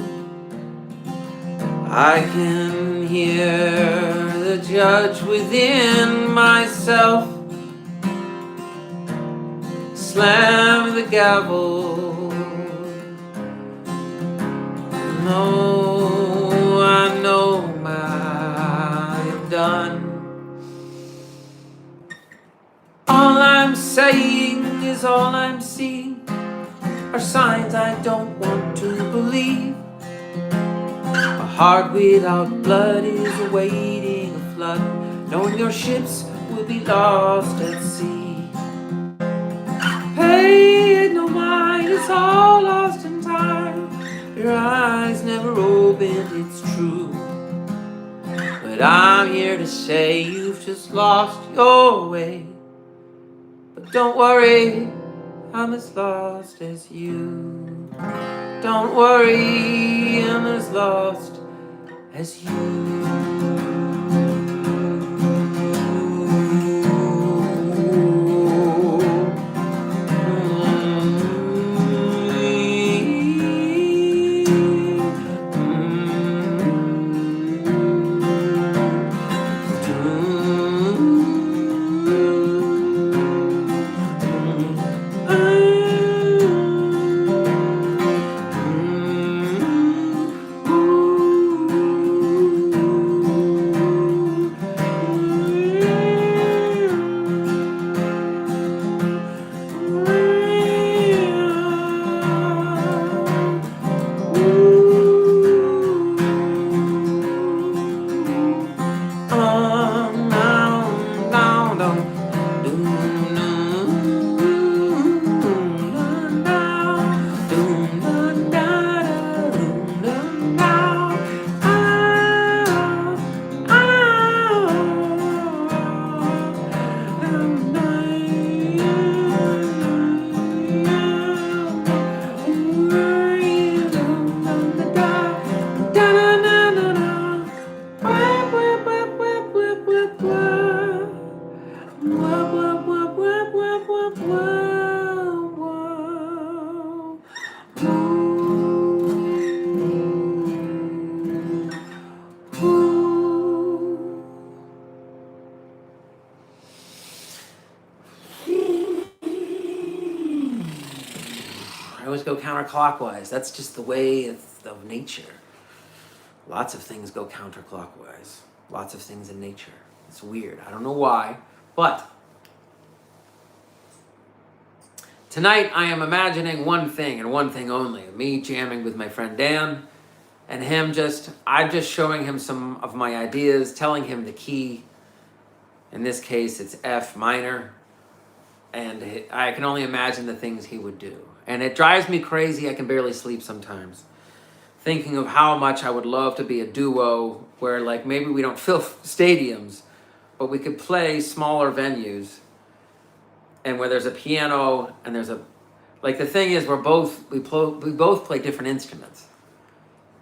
I can hear the judge within myself slam the gavel. No, I know I'm done. 'Cause 'cause all I'm seeing are signs I don't want to believe. A heart without blood is awaiting a flood, knowing your ships will be lost at sea. Pay it no mind, it's all lost in time. Your eyes never opened, it's true. But I'm here to say you've just lost your way. But don't worry, I'm as lost as you. Don't worry, I'm as lost as you. I always go counterclockwise. That's just the way of nature. Lots of things go counterclockwise. Lots of things in nature. It's weird. I don't know why, but tonight I am imagining one thing and one thing only. Me jamming with my friend Dan, and I'm just showing him some of my ideas, telling him the key. In this case, it's F minor. And I can only imagine the things he would do. And it drives me crazy. I can barely sleep sometimes, thinking of how much I would love to be a duo where, like, maybe we don't fill stadiums, but we could play smaller venues, and where there's a piano and there's a, like, the thing is we both play different instruments.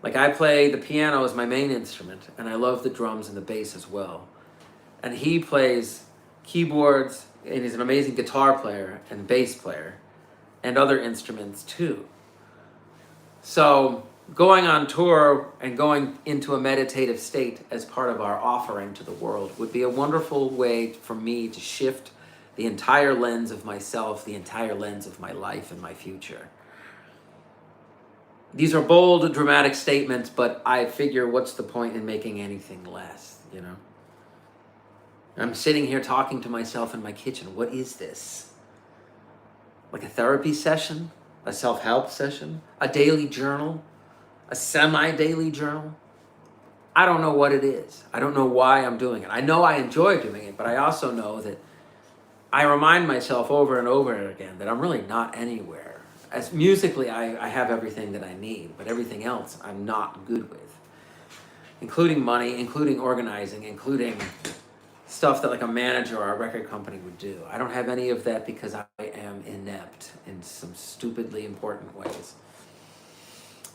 Like, I play the piano as my main instrument, and I love the drums and the bass as well. And he plays keyboards, and he's an amazing guitar player and bass player and other instruments too. So going on tour and going into a meditative state as part of our offering to the world would be a wonderful way for me to shift the entire lens of myself, the entire lens of my life and my future. These are bold, dramatic statements, but I figure what's the point in making anything less, you know? I'm sitting here talking to myself in my kitchen. What is this? Like a therapy session? A self-help session? A daily journal? A semi-daily journal? I don't know what it is. I don't know why I'm doing it. I know I enjoy doing it, but I also know that I remind myself over and over again that I'm really not anywhere. As musically, I have everything that I need, but everything else I'm not good with. Including money, including organizing, including stuff that like a manager or a record company would do. I don't have any of that because I am inept in some stupidly important ways.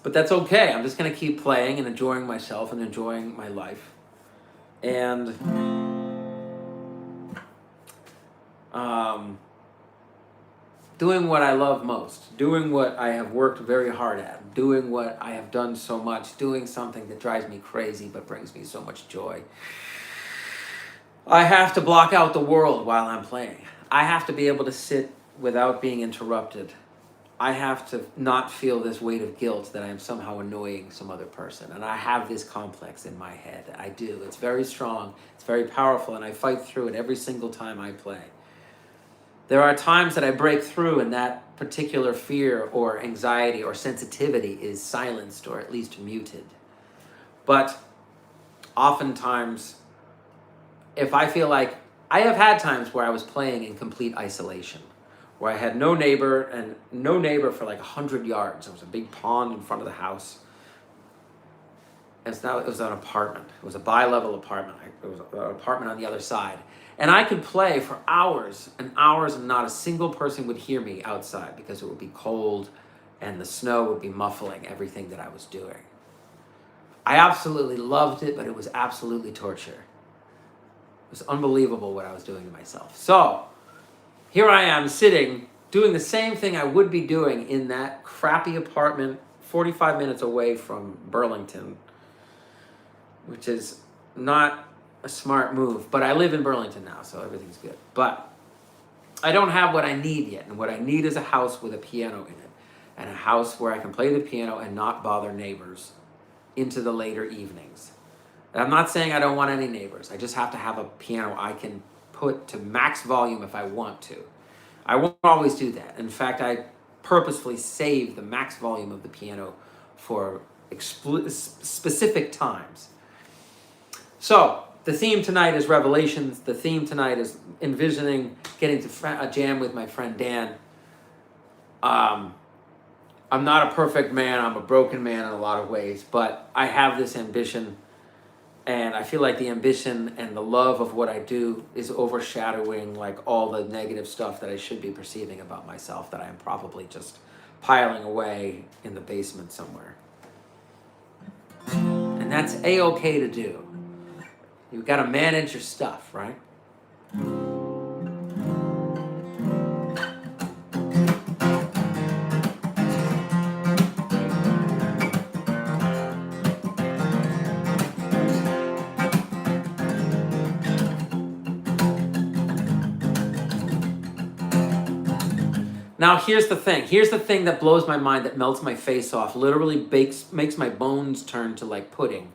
But that's okay. I'm just going to keep playing and enjoying myself and enjoying my life. And doing what I love most, doing what I have worked very hard at, doing what I have done so much, doing something that drives me crazy but brings me so much joy. I have to block out the world while I'm playing. I have to be able to sit without being interrupted. I have to not feel this weight of guilt that I'm somehow annoying some other person. And I have this complex in my head. I do. It's very strong. It's very powerful. And I fight through it every single time I play. There are times that I break through and that particular fear or anxiety or sensitivity is silenced or at least muted. But oftentimes, if I feel like, I have had times where I was playing in complete isolation, where I had no neighbor for like 100 yards. There was a big pond in front of the house. It was an apartment. It was a bi-level apartment. It was an apartment on the other side. And I could play for hours and hours and not a single person would hear me outside because it would be cold and the snow would be muffling everything that I was doing. I absolutely loved it, but it was absolutely torture. It was unbelievable what I was doing to myself. So here I am sitting, doing the same thing I would be doing in that crappy apartment 45 minutes away from Burlington, which is not a smart move, but I live in Burlington now, so everything's good. But I don't have what I need yet, and what I need is a house with a piano in it, and a house where I can play the piano and not bother neighbors into the later evenings. And I'm not saying I don't want any neighbors. I just have to have a piano I can put to max volume if I want to. I won't always do that. In fact, I purposefully save the max volume of the piano for specific times. So, the theme tonight is Revelations. The theme tonight is envisioning getting to jam with my friend Dan. I'm not a perfect man. I'm a broken man in a lot of ways, but I have this ambition, and I feel like the ambition and the love of what I do is overshadowing like all the negative stuff that I should be perceiving about myself that I am probably just piling away in the basement somewhere. And that's A-okay to do. You've got to manage your stuff, right? Now, here's the thing. Here's the thing that blows my mind, that melts my face off, literally makes my bones turn to like pudding.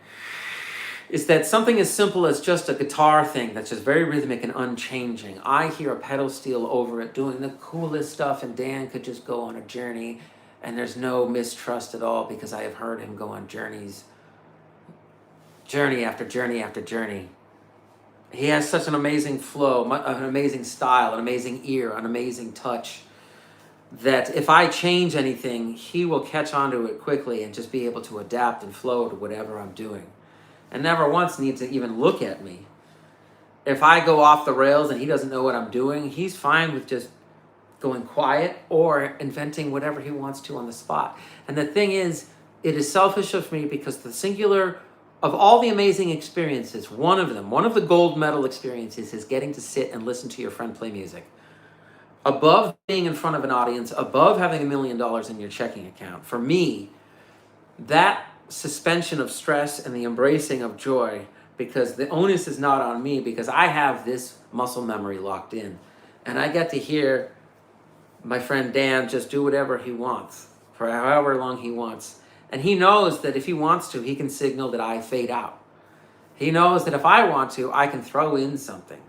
Is that something as simple as just a guitar thing that's just very rhythmic and unchanging. I hear a pedal steel over it doing the coolest stuff, and Dan could just go on a journey, and there's no mistrust at all because I have heard him go on journeys, journey after journey after journey. He has such an amazing flow, an amazing style, an amazing ear, an amazing touch, that if I change anything, he will catch on to it quickly and just be able to adapt and flow to whatever I'm doing. And never once need to even look at me. If I go off the rails and he doesn't know what I'm doing, he's fine with just going quiet or inventing whatever he wants to on the spot. And the thing is, it is selfish of me because the singular, of all the amazing experiences, one of the gold medal experiences is getting to sit and listen to your friend play music. Above being in front of an audience, above having $1 million in your checking account, for me, that suspension of stress and the embracing of joy, because the onus is not on me, because I have this muscle memory locked in, and I get to hear my friend Dan just do whatever he wants for however long he wants, and he knows that if he wants to, he can signal that I fade out. He knows that if I want to, I can throw in something.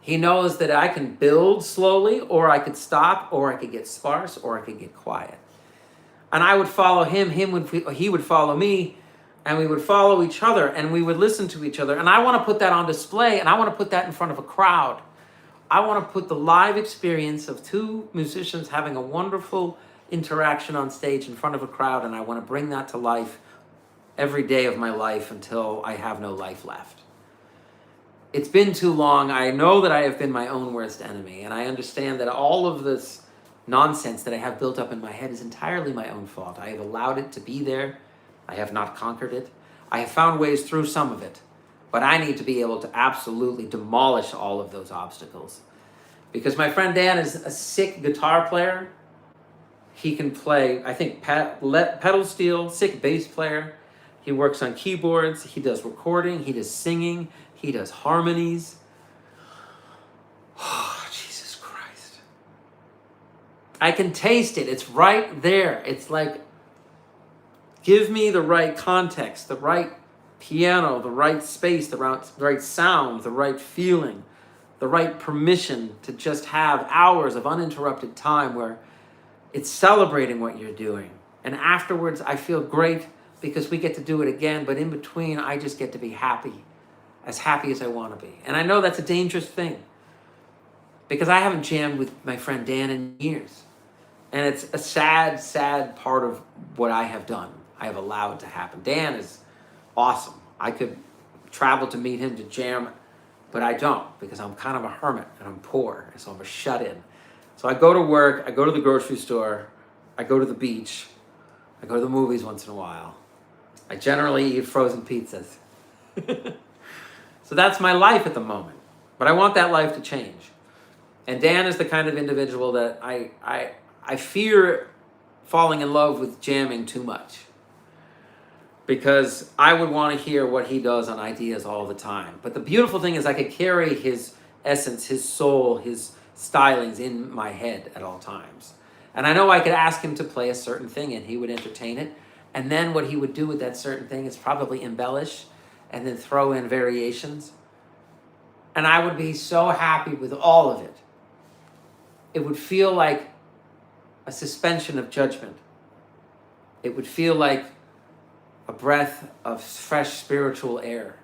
He knows that I can build slowly, or I could stop, or I could get sparse, or I could get quiet. And I would follow him, he would follow me, and we would follow each other, and we would listen to each other. And I want to put that on display, and I want to put that in front of a crowd. I want to put the live experience of two musicians having a wonderful interaction on stage in front of a crowd, and I want to bring that to life every day of my life until I have no life left. It's been too long. I know that I have been my own worst enemy, and I understand that all of this nonsense that I have built up in my head is entirely my own fault. I have allowed it to be there. I have not conquered it. I have found ways through some of it, but I need to be able to absolutely demolish all of those obstacles. Because my friend Dan is a sick guitar player. He can play, I think, pedal steel, sick bass player. He works on keyboards. He does recording. He does singing. He does harmonies. Oh, Jesus Christ. I can taste it. It's right there. It's like, give me the right context, the right piano, the right space, the right sound, the right feeling, the right permission to just have hours of uninterrupted time where it's celebrating what you're doing. And afterwards, I feel great because we get to do it again. But in between, I just get to be happy as I want to be. And I know that's a dangerous thing because I haven't jammed with my friend Dan in years. And it's a sad, sad part of what I have done. I have allowed to happen. Dan is awesome. I could travel to meet him to jam, but I don't because I'm kind of a hermit and I'm poor. So I'm a shut-in. So I go to work, I go to the grocery store, I go to the beach, I go to the movies once in a while. I generally eat frozen pizzas. So that's my life at the moment. But I want that life to change. And Dan is the kind of individual that I fear falling in love with jamming too much. Because I would want to hear what he does on ideas all the time. But the beautiful thing is I could carry his essence, his soul, his stylings in my head at all times. And I know I could ask him to play a certain thing and he would entertain it. And then what he would do with that certain thing is probably embellish and then throw in variations. And I would be so happy with all of it. It would feel like a suspension of judgment. It would feel like a breath of fresh spiritual air.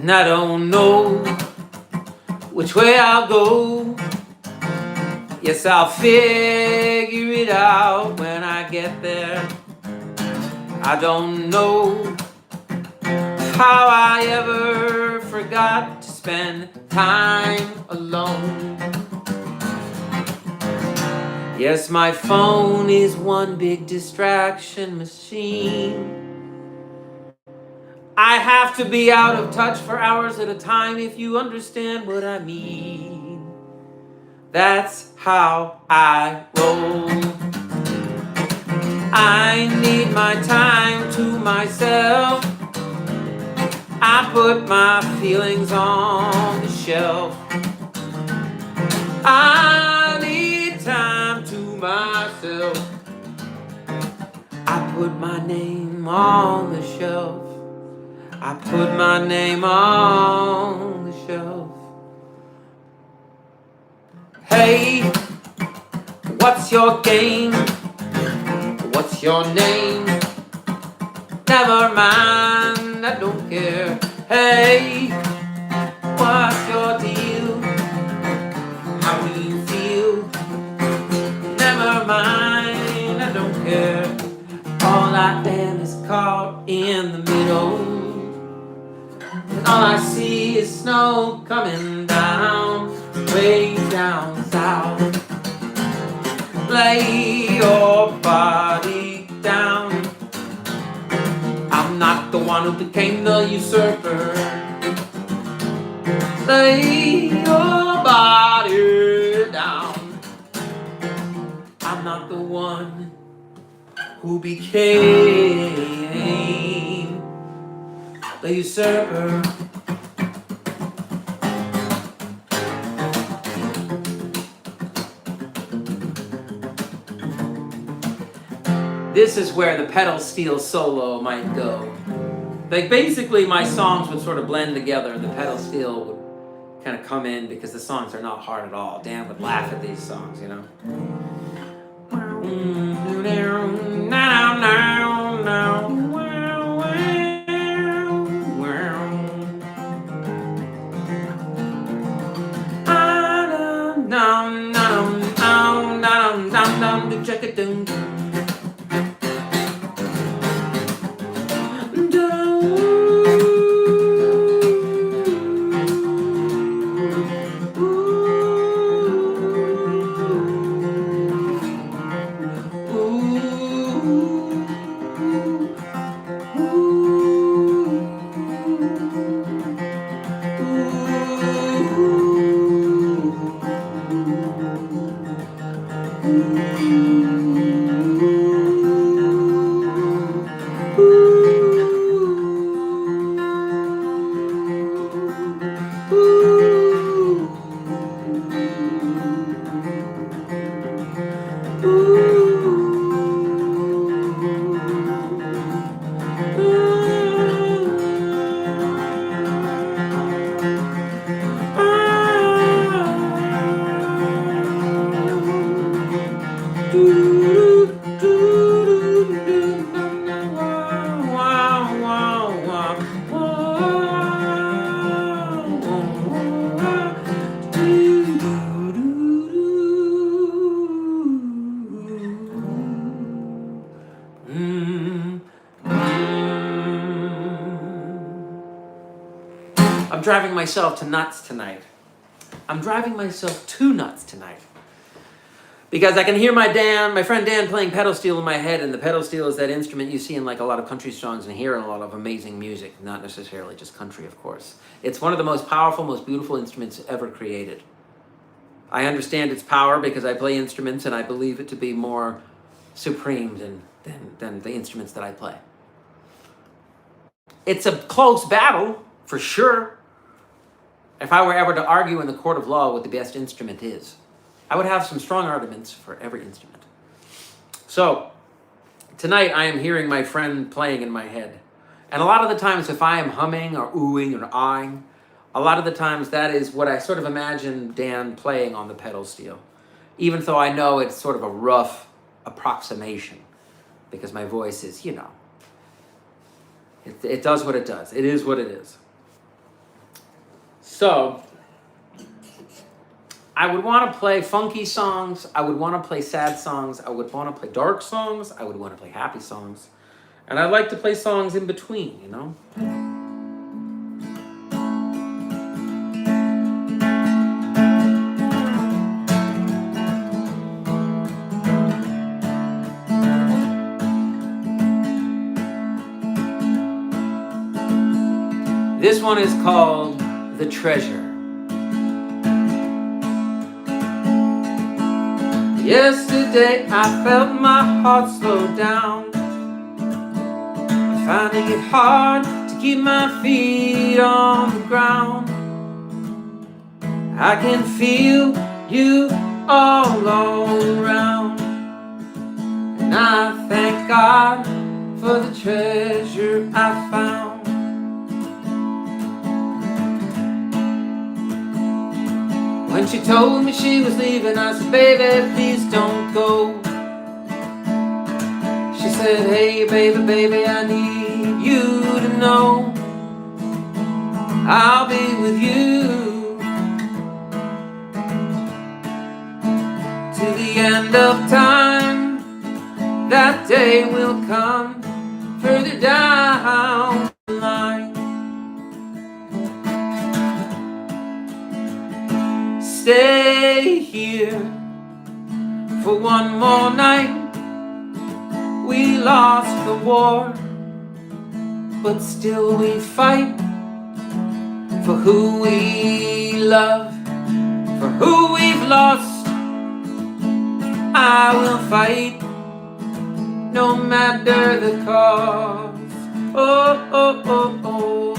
And I don't know which way I'll go. Yes, I'll figure it out when I get there. I don't know how I ever forgot to spend time alone. Yes, my phone is one big distraction machine. I have to be out of touch for hours at a time, if you understand what I mean. That's how I roll. I need my time to myself. I put my feelings on the shelf. I need time to myself. I put my name on the shelf. I put my name on the shelf. Hey, what's your game? your name? Never mind, I don't care. Hey, what's your deal? How do you feel? Never mind, I don't care. All I am is caught in the middle, and all I see is snow coming down, way down south. Lay your body down. I'm not the one who became the usurper. Lay your body down. I'm not the one who became the usurper. This is where the pedal steel solo might go. Like basically my songs would sort of blend together. The pedal steel would kind of come in because the songs are not hard at all. Dan would laugh at these songs, you know. I'm driving myself to nuts tonight. I'm driving myself to nuts tonight. Because I can hear my friend Dan playing pedal steel in my head, and the pedal steel is that instrument you see in like a lot of country songs and hear in a lot of amazing music, not necessarily just country, of course. It's one of the most powerful, most beautiful instruments ever created. I understand its power because I play instruments and I believe it to be more supreme than the instruments that I play. It's a close battle, for sure. If I were ever to argue in the court of law what the best instrument is, I would have some strong arguments for every instrument. So, tonight I am hearing my friend playing in my head. And a lot of the times if I am humming or oohing or ahhing, a lot of the times that is what I sort of imagine Dan playing on the pedal steel. Even though I know it's sort of a rough approximation, because my voice is, you know, it does what it does. It is what it is. So, I would want to play funky songs, I would want to play sad songs, I would want to play dark songs, I would want to play happy songs, and I like to play songs in between, you know? This one is called The Treasure. Yesterday I felt my heart slow down, finding it hard to keep my feet on the ground. I can feel you all around, and I thank God for the treasure I found. When she told me she was leaving, I said, baby, please don't go. She She said, hey baby, baby, I need you to know I'll be with you to the end of time. That day will come further down the line. Stay here for one more night. We lost the war, but still we fight for who we love, for who we've lost. I will fight no matter the cost. Oh, oh, oh, oh.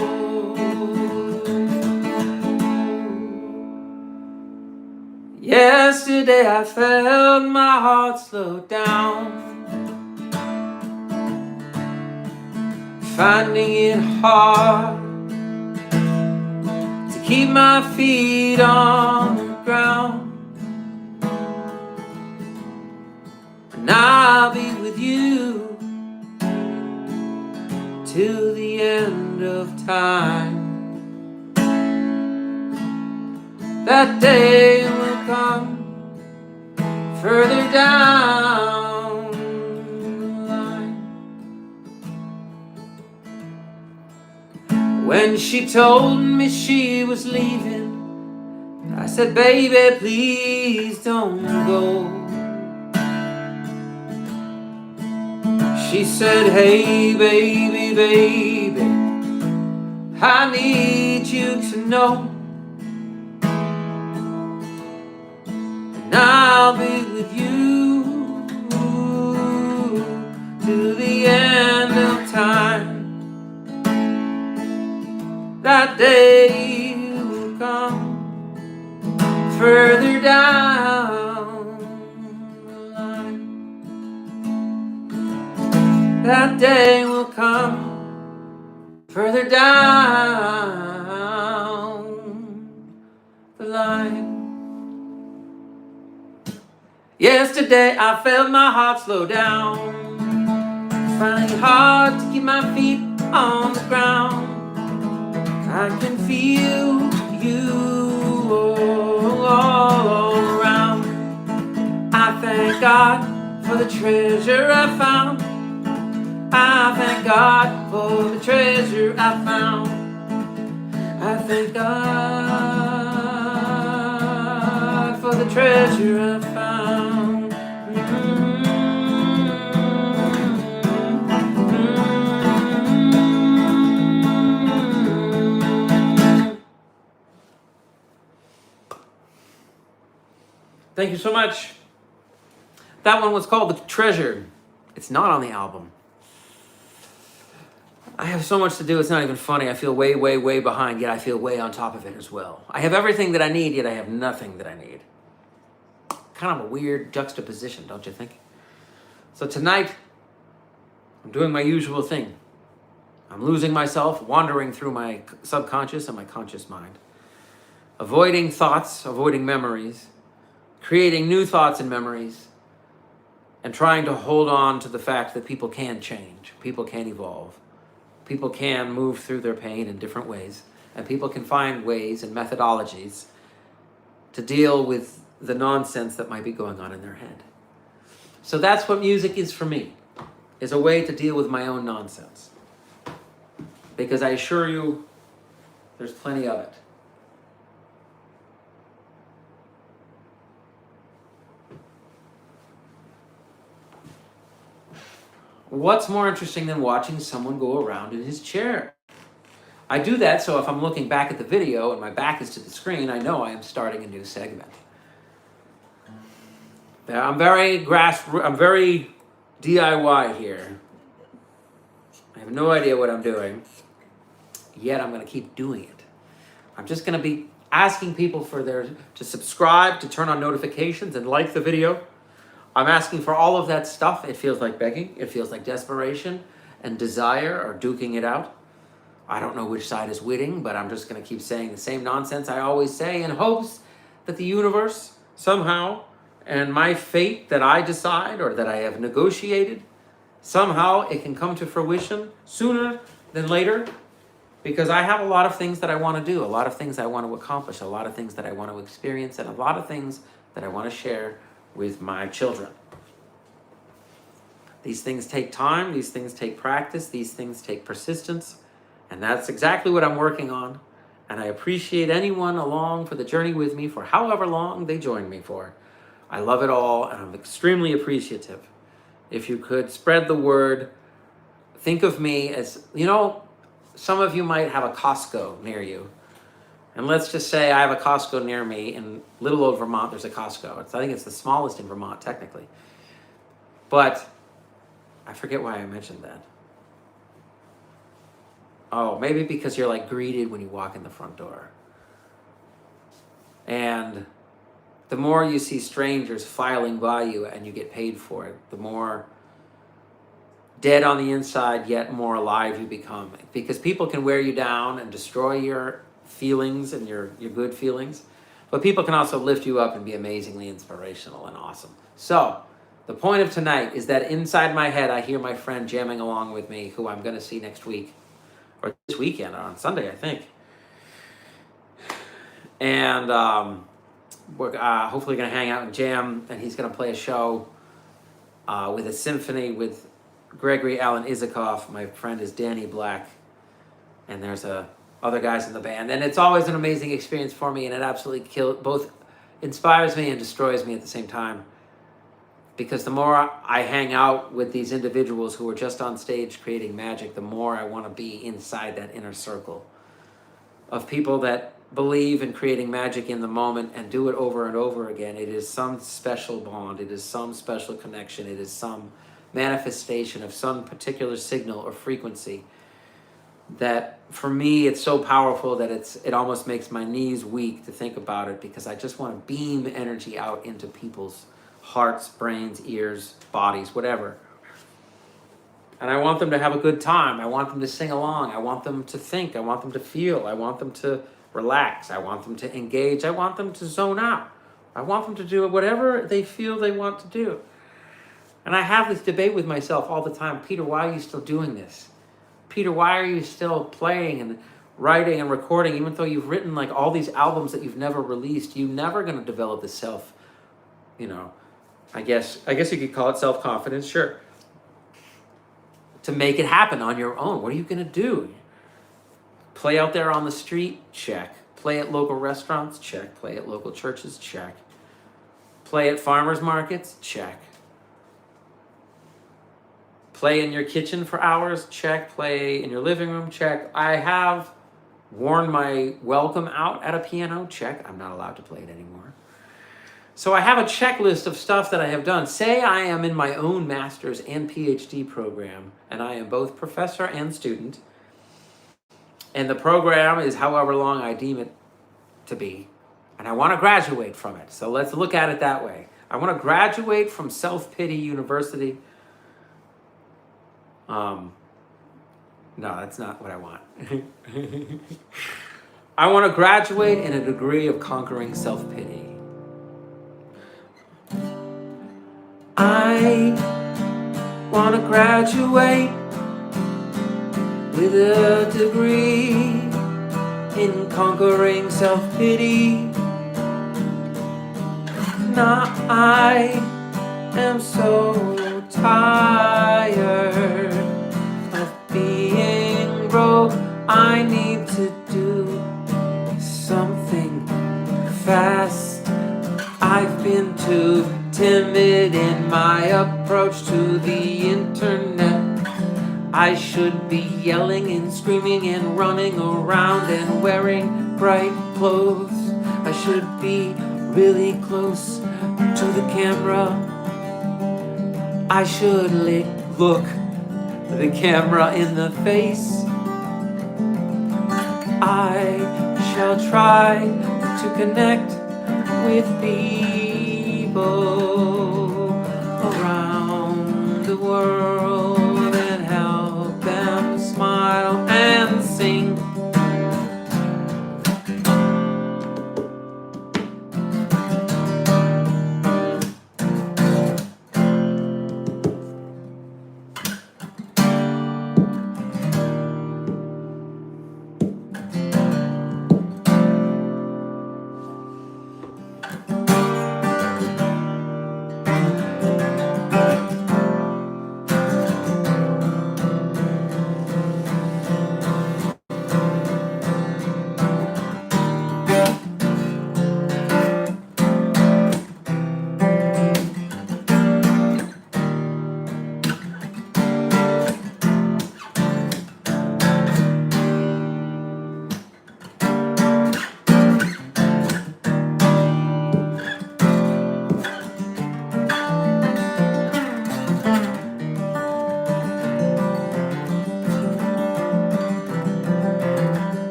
Yesterday I felt my heart slow down, finding it hard to keep my feet on the ground. And I'll be with you till the end of time. That day will come further down the line. When she told me she was leaving, I said, baby, please don't go. She said, hey baby, baby, I need you to know, and I'll be with you to the end of time. That day will come further down the line. That day will come further down the line. Yesterday I felt my heart slow down, finding it hard to keep my feet on the ground. I can feel you all around. I thank God for the treasure I found. I thank God for the treasure I found. I thank God for the treasure I found. Thank you so much. That one was called The Treasure. It's not on the album. I have so much to do, it's not even funny. I feel way, way, way behind, yet I feel way on top of it as well. I have everything that I need, yet I have nothing that I need. Kind of a weird juxtaposition, don't you think? So tonight, I'm doing my usual thing. I'm losing myself, wandering through my subconscious and my conscious mind. Avoiding thoughts, avoiding memories, creating new thoughts and memories, and trying to hold on to the fact that people can change, people can evolve. People can move through their pain in different ways, and people can find ways and methodologies to deal with the nonsense that might be going on in their head. So that's what music is for me, is a way to deal with my own nonsense. Because I assure you, there's plenty of it. What's more interesting than watching someone go around in his chair? I do that so if I'm looking back at the video and my back is to the screen, I know I am starting a new segment. I'm very DIY here. I have no idea what I'm doing, yet I'm going to keep doing it. I'm just going to be asking people to subscribe, to turn on notifications, and like the video. I'm asking for all of that stuff. It feels like begging. It feels like desperation and desire or duking it out. I don't know which side is winning, but I'm just going to keep saying the same nonsense I always say in hopes that the universe somehow, and my fate that I decide or that I have negotiated, somehow it can come to fruition sooner than later, because I have a lot of things that I want to do, a lot of things I want to accomplish, a lot of things that I want to experience, and a lot of things that I want to share with my children. These things take time, these things take practice, these things take persistence, and that's exactly what I'm working on. And I appreciate anyone along for the journey with me for however long they join me for. I love it all, and I'm extremely appreciative. If you could spread the word, think of me as, some of you might have a Costco near you. And let's just say I have a Costco near me in little old Vermont. There's a Costco. I think it's the smallest in Vermont, technically. But I forget why I mentioned that. Oh, maybe because you're like greeted when you walk in the front door. And the more you see strangers filing by you and you get paid for it, the more dead on the inside, yet more alive you become. Because people can wear you down and destroy your feelings and your good feelings. But people can also lift you up and be amazingly inspirational and awesome. So, the point of tonight is that inside my head, I hear my friend jamming along with me, who I'm going to see next week. Or this weekend, or on Sunday, I think. And we're hopefully going to hang out and jam. And he's going to play a show with a symphony with Gregory Alan Isikoff. My friend is Danny Black. And there's other guys in the band. And it's always an amazing experience for me. And it absolutely both inspires me and destroys me at the same time. Because the more I hang out with these individuals who are just on stage creating magic, the more I want to be inside that inner circle of people that believe in creating magic in the moment and do it over and over again. It is some special bond. It is some special connection. It is some manifestation of some particular signal or frequency that, for me, it's so powerful that it almost makes my knees weak to think about it, because I just want to beam energy out into people's hearts, brains, ears, bodies, whatever. And I want them to have a good time. I want them to sing along. I want them to think. I want them to feel. I want them to relax. I want them to engage. I want them to zone out. I want them to do whatever they feel they want to do. And I have this debate with myself all the time. Peter, why are you still doing this? Peter, why are you still playing and writing and recording, even though you've written like all these albums that you've never released? You're never going to develop the self, I guess you could call it self-confidence, sure, to make it happen on your own. What are you going to do? Play out there on the street? Check. Play at local restaurants? Check. Play at local churches? Check. Play at farmers markets? Check. Play in your kitchen for hours? Check. Play in your living room? Check. I have worn my welcome out at a piano? Check. I'm not allowed to play it anymore. So I have a checklist of stuff that I have done. Say I am in my own master's and PhD program, and I am both professor and student, and the program is however long I deem it to be, and I want to graduate from it. So let's look at it that way. I want to graduate from Self-Pity University. No, that's not what I want. I want to graduate in a degree of conquering self-pity. I want to graduate with a degree in conquering self-pity. Now I am so tired of being broke. I need to do something fast. I've been too timid in my approach to the internet. I should be yelling and screaming and running around and wearing bright clothes. I should be really close to the camera. I should look the camera in the face. I shall try to connect with people around the world and help them smile and sing.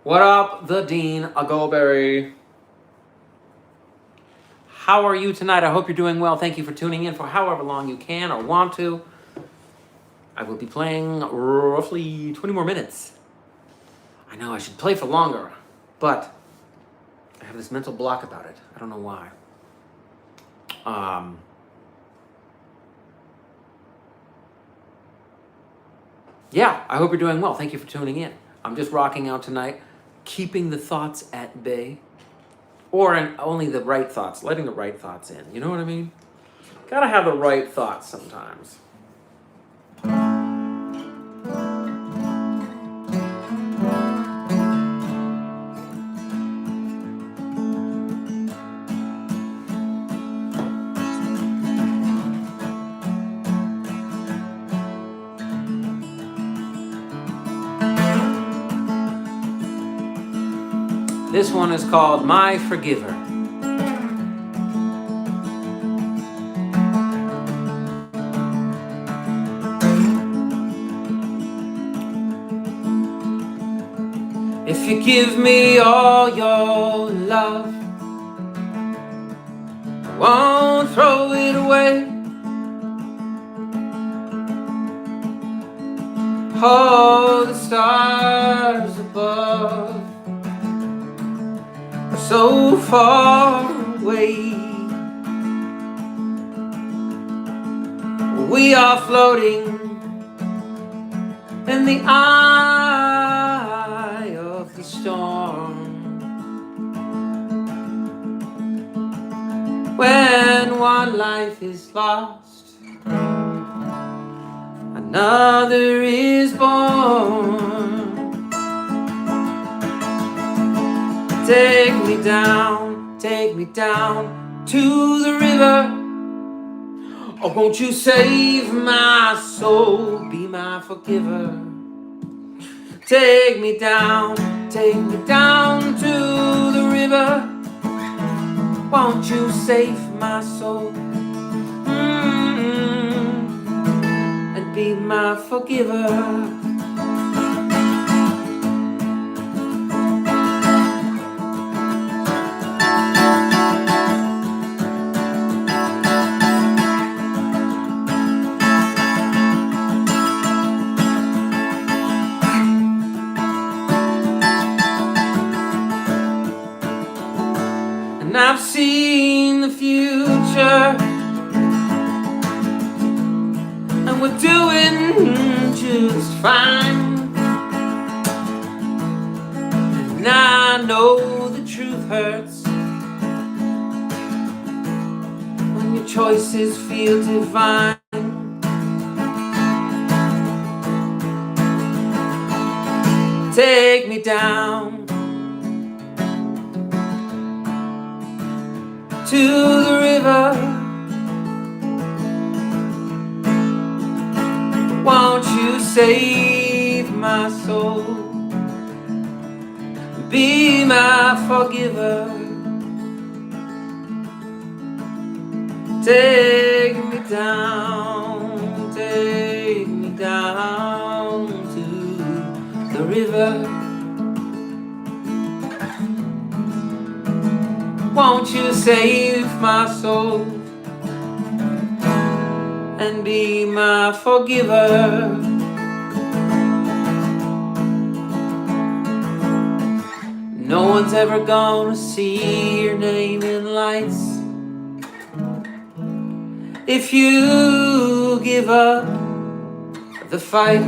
What up, the Dean Agolberry? How are you tonight? I hope you're doing well. Thank you for tuning in for however long you can or want to. I will be playing roughly 20 more minutes. I know I should play for longer, but I have this mental block about it. I don't know why. Yeah, I hope you're doing well. Thank you for tuning in. I'm just rocking out tonight, keeping the thoughts at bay. Or only the right thoughts, letting the right thoughts in. You know what I mean? Gotta have the right thoughts sometimes. This one is called My Forgiver. If you give me all your love, I won't throw it away. All the stars above are so far away. We are floating in the eye of the storm. When one life is lost, another is born. Take me down to the river. Oh, won't you save my soul, be my forgiver. Take me down to the river. Won't you save my soul, and be my forgiver. And I've seen the future, and we're doing just fine. And I know the truth hurts when your choices feel divine. Take me down to the river. Won't you save my soul, be my forgiver. Take me down to the river. Won't you save my soul and be my forgiver. No one's ever gonna see your name in lights if you give up the fight.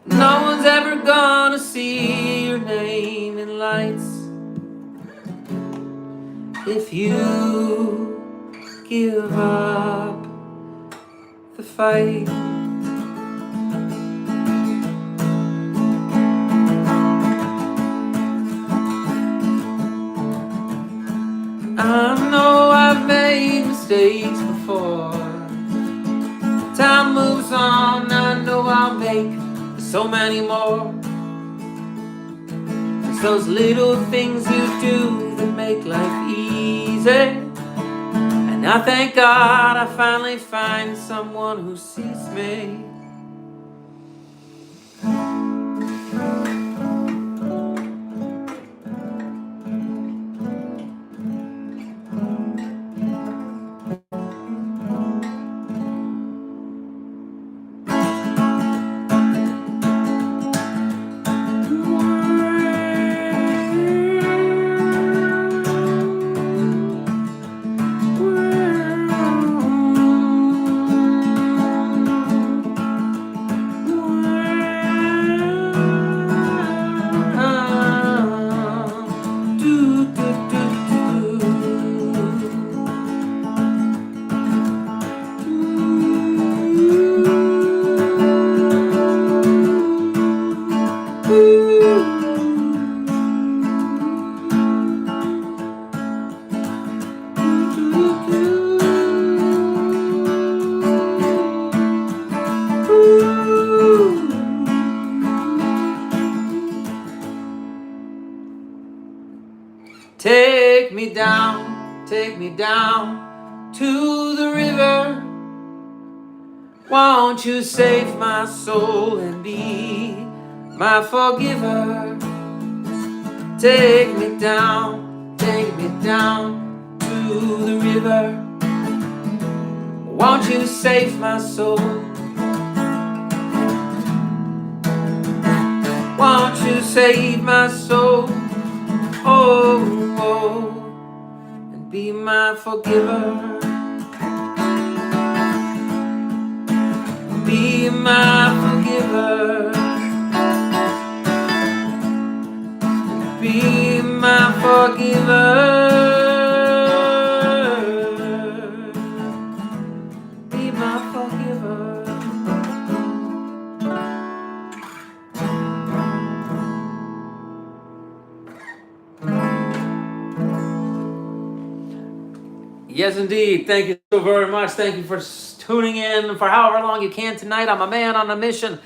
No one's ever gonna see your name in lights if you give up the fight. I know I've made mistakes before. Time moves on, I know I'll make so many more. It's those little things you do that make life easy. And I thank God I finally find someone who sees me. me down to the river. Won't you save my soul and be my forgiver? Take me down to the river. Won't you save my soul? Won't you save my soul? Oh, oh, and be my forgiver. Be my forgiver. Be my forgiver. Be my forgiver. Yes, indeed. Thank you so very much. Thank you for tuning in for however long you can tonight. I'm a man on a mission.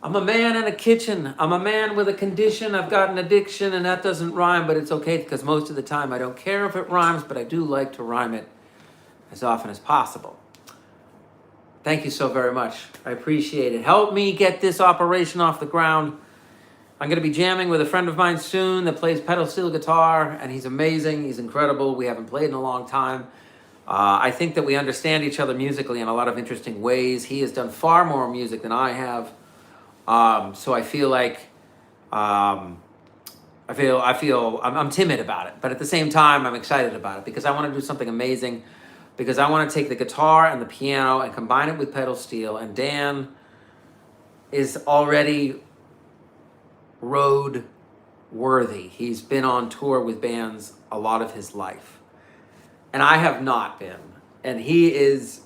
I'm a man in a kitchen. I'm a man with a condition. I've got an addiction, and that doesn't rhyme, but it's okay because most of the time I don't care if it rhymes, but I do like to rhyme it as often as possible. Thank you so very much. I appreciate it. Help me get this operation off the ground. I'm going to be jamming with a friend of mine soon that plays pedal steel guitar, and he's amazing. He's incredible. We haven't played in a long time. I think that we understand each other musically in a lot of interesting ways. He has done far more music than I have. So I feel like I'm timid about it, but at the same time, I'm excited about it because I want to do something amazing, because I want to take the guitar and the piano and combine it with pedal steel. And Dan is already road worthy. He's been on tour with bands a lot of his life, and I have not been. And he is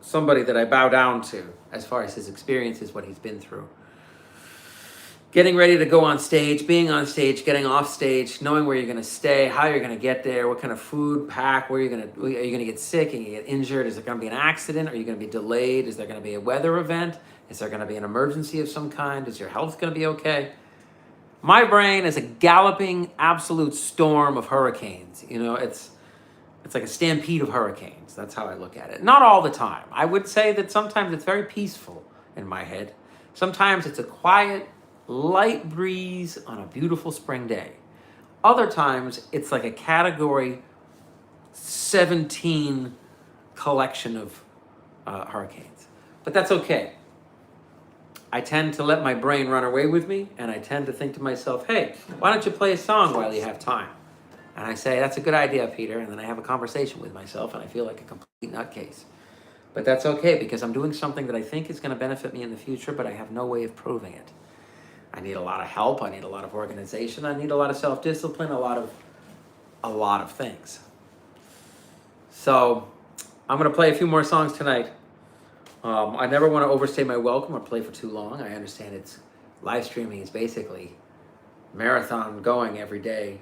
somebody that I bow down to as far as his experiences, what he's been through. Getting ready to go on stage, being on stage, getting off stage, knowing where you're going to stay, how you're going to get there, what kind of food pack, are you going to get sick and you get injured? Is there going to be an accident? Are you going to be delayed? Is there going to be a weather event? Is there going to be an emergency of some kind? Is your health going to be okay? My brain is a galloping absolute storm of hurricanes. You know, it's like a stampede of hurricanes. That's how I look at it. Not all the time. I would say that sometimes it's very peaceful in my head. Sometimes it's a quiet, light breeze on a beautiful spring day. Other times it's like a category 17 collection of hurricanes. But that's okay. I tend to let my brain run away with me, and I tend to think to myself, hey, why don't you play a song while you have time? And I say, that's a good idea, Peter. And then I have a conversation with myself, and I feel like a complete nutcase. But that's okay, because I'm doing something that I think is going to benefit me in the future, but I have no way of proving it. I need a lot of help. I need a lot of organization. I need a lot of self-discipline, a lot of things. So I'm going to play a few more songs tonight. I never want to overstay my welcome or play for too long. I understand it's live streaming is basically marathon going every day.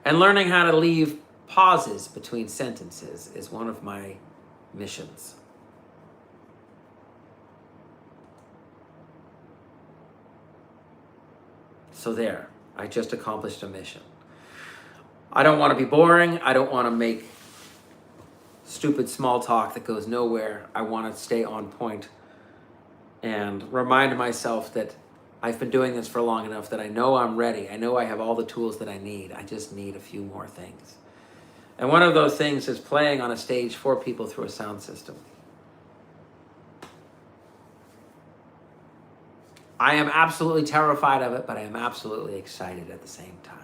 And learning how to leave pauses between sentences is one of my missions. So there, I just accomplished a mission. I don't want to be boring. I don't want to make stupid small talk that goes nowhere. I want to stay on point and remind myself that I've been doing this for long enough that I know I'm ready. I know I have all the tools that I need. I just need a few more things. And one of those things is playing on a stage for people through a sound system. I am absolutely terrified of it, but I am absolutely excited at the same time.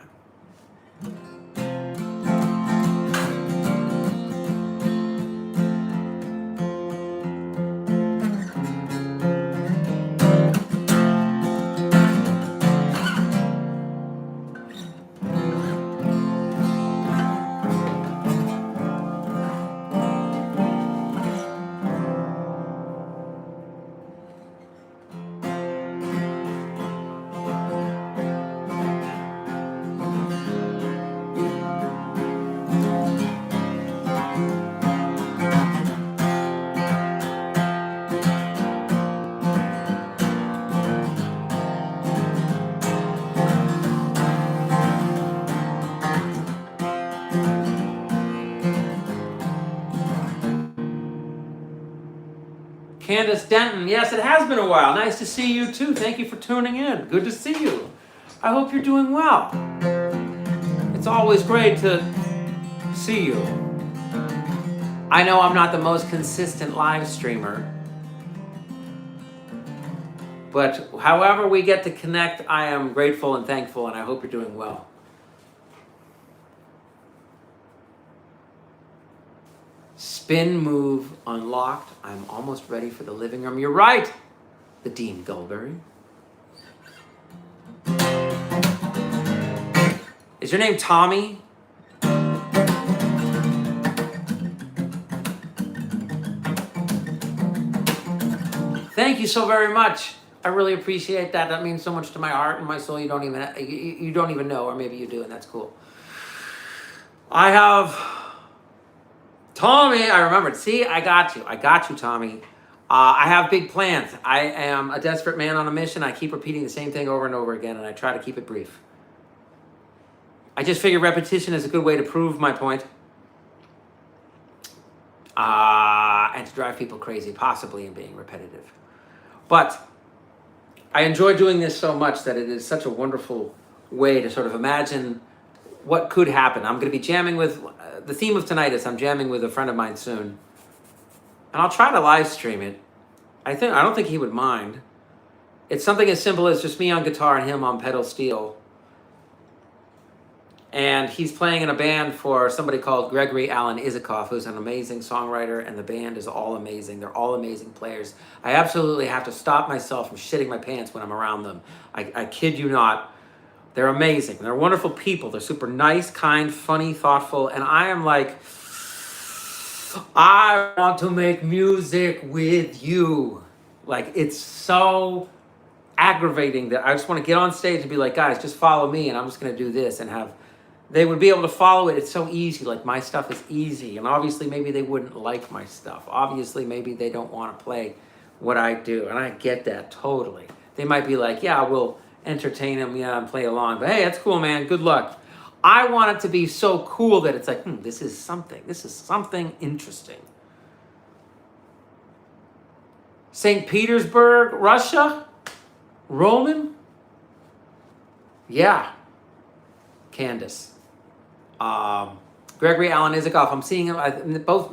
Candace Denton, yes, it has been a while. Nice to see you too. Thank you for tuning in. Good to see you. I hope you're doing well. It's always great to see you. I know I'm not the most consistent live streamer, but however we get to connect, I am grateful and thankful, and I hope you're doing well. Spin move unlocked. I'm almost ready for the living room. You're right, the Dean Gulberry. Is your name Tommy? Thank you so very much. I really appreciate that. That means so much to my heart and my soul. You don't even know, or maybe you do, and that's cool. I have Tommy. I remembered. See, I got you, Tommy. I have big plans. I am a desperate man on a mission. I keep repeating the same thing over and over again, and I try to keep it brief. I just figure repetition is a good way to prove my point. And to drive people crazy, possibly in being repetitive. But I enjoy doing this so much that it is such a wonderful way to sort of imagine what could happen. I'm going to be jamming with, the theme of tonight is I'm jamming with a friend of mine soon. And I'll try to live stream it. I don't think he would mind. It's something as simple as just me on guitar and him on pedal steel. And he's playing in a band for somebody called Gregory Alan Isikoff, who's an amazing songwriter, and the band is all amazing. They're all amazing players. I absolutely have to stop myself from shitting my pants when I'm around them. I kid you not. They're amazing. They're wonderful people. They're super nice, kind, funny, thoughtful, and I am like, I want to make music with you. Like, it's so aggravating that I just want to get on stage and be like, guys, just follow me, and I'm just going to do this, and they would be able to follow it. It's so easy. Like, my stuff is easy. And obviously, maybe they wouldn't like my stuff. Obviously, maybe they don't want to play what I do. And I get that totally. They might be like, yeah, we'll entertain them, yeah, and play along. But hey, that's cool, man. Good luck. I want it to be so cool that it's like, this is something. This is something interesting. St. Petersburg, Russia? Roman? Yeah. Candace. Gregory Alan Isikoff. I'm seeing him both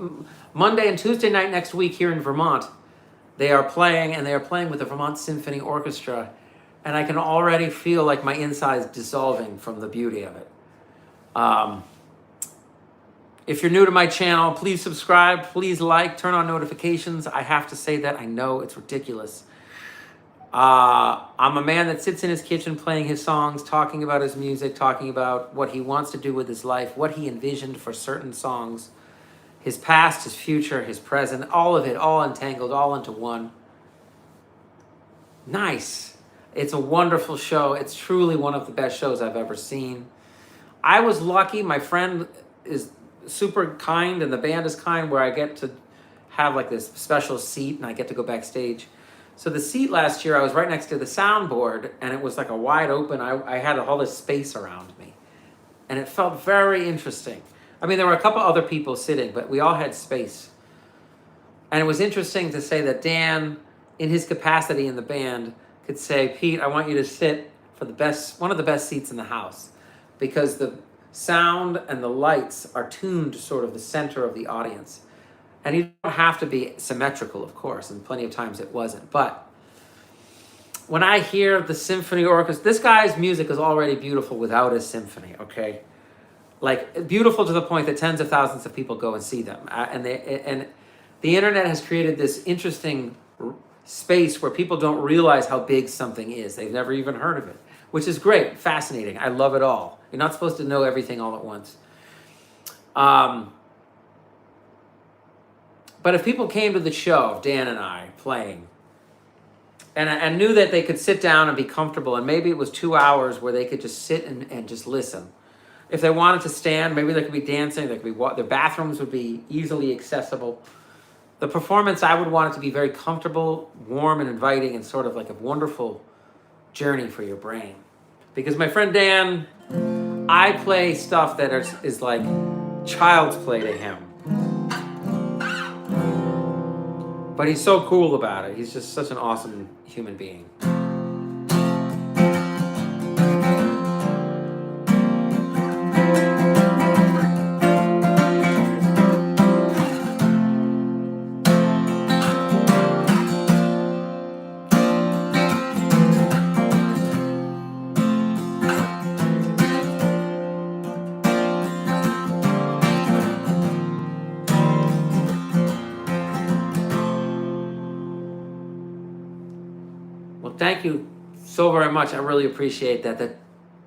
Monday and Tuesday night next week here in Vermont. They are playing, and they are playing with the Vermont Symphony Orchestra, and I can already feel like my insides dissolving from the beauty of it. If you're new to my channel, please subscribe, please like, turn on notifications. I have to say that. I know it's ridiculous. I'm a man that sits in his kitchen playing his songs, talking about his music, talking about what he wants to do with his life, what he envisioned for certain songs, his past, his future, his present, all of it, all entangled, all into one. Nice. It's a wonderful show. It's truly one of the best shows I've ever seen. I was lucky. My friend is super kind, and the band is kind, where I get to have like this special seat, and I get to go backstage. So the seat last year, I was right next to the soundboard, and it was like a wide open, I had all this space around me. And it felt very interesting. I mean, there were a couple other people sitting, but we all had space. And it was interesting to say that Dan, in his capacity in the band, could say, Pete, I want you to sit for one of the best seats in the house, because the sound and the lights are tuned to sort of the center of the audience. And you don't have to be symmetrical, of course, and plenty of times it wasn't. But when I hear the symphony orchestra, this guy's music is already beautiful without his symphony, okay? Like, beautiful to the point that tens of thousands of people go and see them. And the internet has created this interesting space where people don't realize how big something is. They've never even heard of it, which is great, fascinating. I love it all. You're not supposed to know everything all at once. But if people came to the show, Dan and I playing, and knew that they could sit down and be comfortable, and maybe it was 2 hours where they could just sit and just listen. If they wanted to stand, maybe they could be dancing, they could be their bathrooms would be easily accessible. The performance, I would want it to be very comfortable, warm, and inviting, and sort of like a wonderful journey for your brain. Because my friend Dan, I play stuff that is like child's play to him. But he's so cool about it. He's just such an awesome human being. Well, thank you so very much. I really appreciate that. That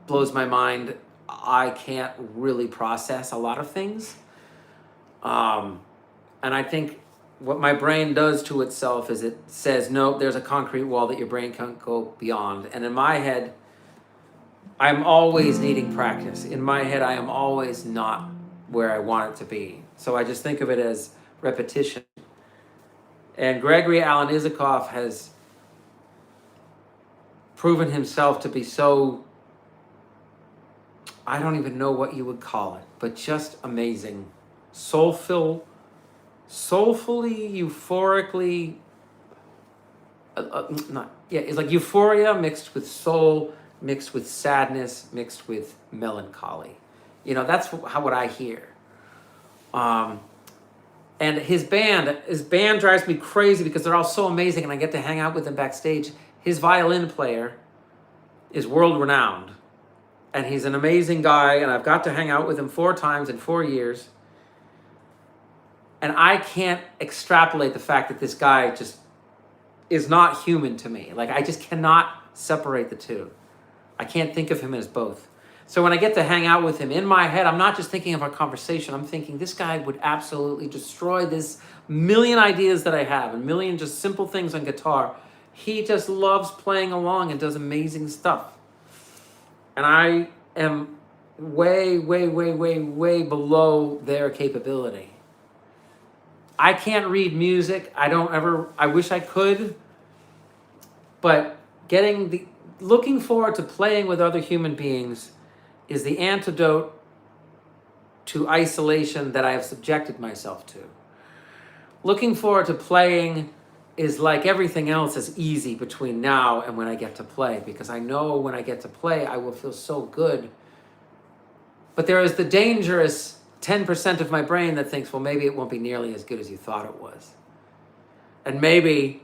blows my mind. I can't really process a lot of things. And I think what my brain does to itself is it says, no, there's a concrete wall that your brain can't go beyond. And in my head, I'm always needing practice. In my head, I am always not where I want it to be. So I just think of it as repetition. And Gregory Alan Isikoff has proven himself to be so, I don't even know what you would call it, but just amazing. Soulfully, euphorically, it's like euphoria mixed with soul, mixed with sadness, mixed with melancholy. You know, that's what I hear. And his band drives me crazy because they're all so amazing, and I get to hang out with them backstage. His violin player is world renowned, and he's an amazing guy, and I've got to hang out with him 4 times in 4 years. And I can't extrapolate the fact that this guy just is not human to me. Like, I just cannot separate the two. I can't think of him as both. So when I get to hang out with him, in my head, I'm not just thinking of our conversation. I'm thinking this guy would absolutely destroy this million ideas that I have, a million just simple things on guitar. He just loves playing along and does amazing stuff. And I am way, way, way, way, way below their capability. I can't read music. I wish I could. But looking forward to playing with other human beings is the antidote to isolation that I have subjected myself to. Looking forward to playing is like everything else is easy between now and when I get to play, because I know when I get to play, I will feel so good. But there is the dangerous 10% of my brain that thinks, well, maybe it won't be nearly as good as you thought it was. And maybe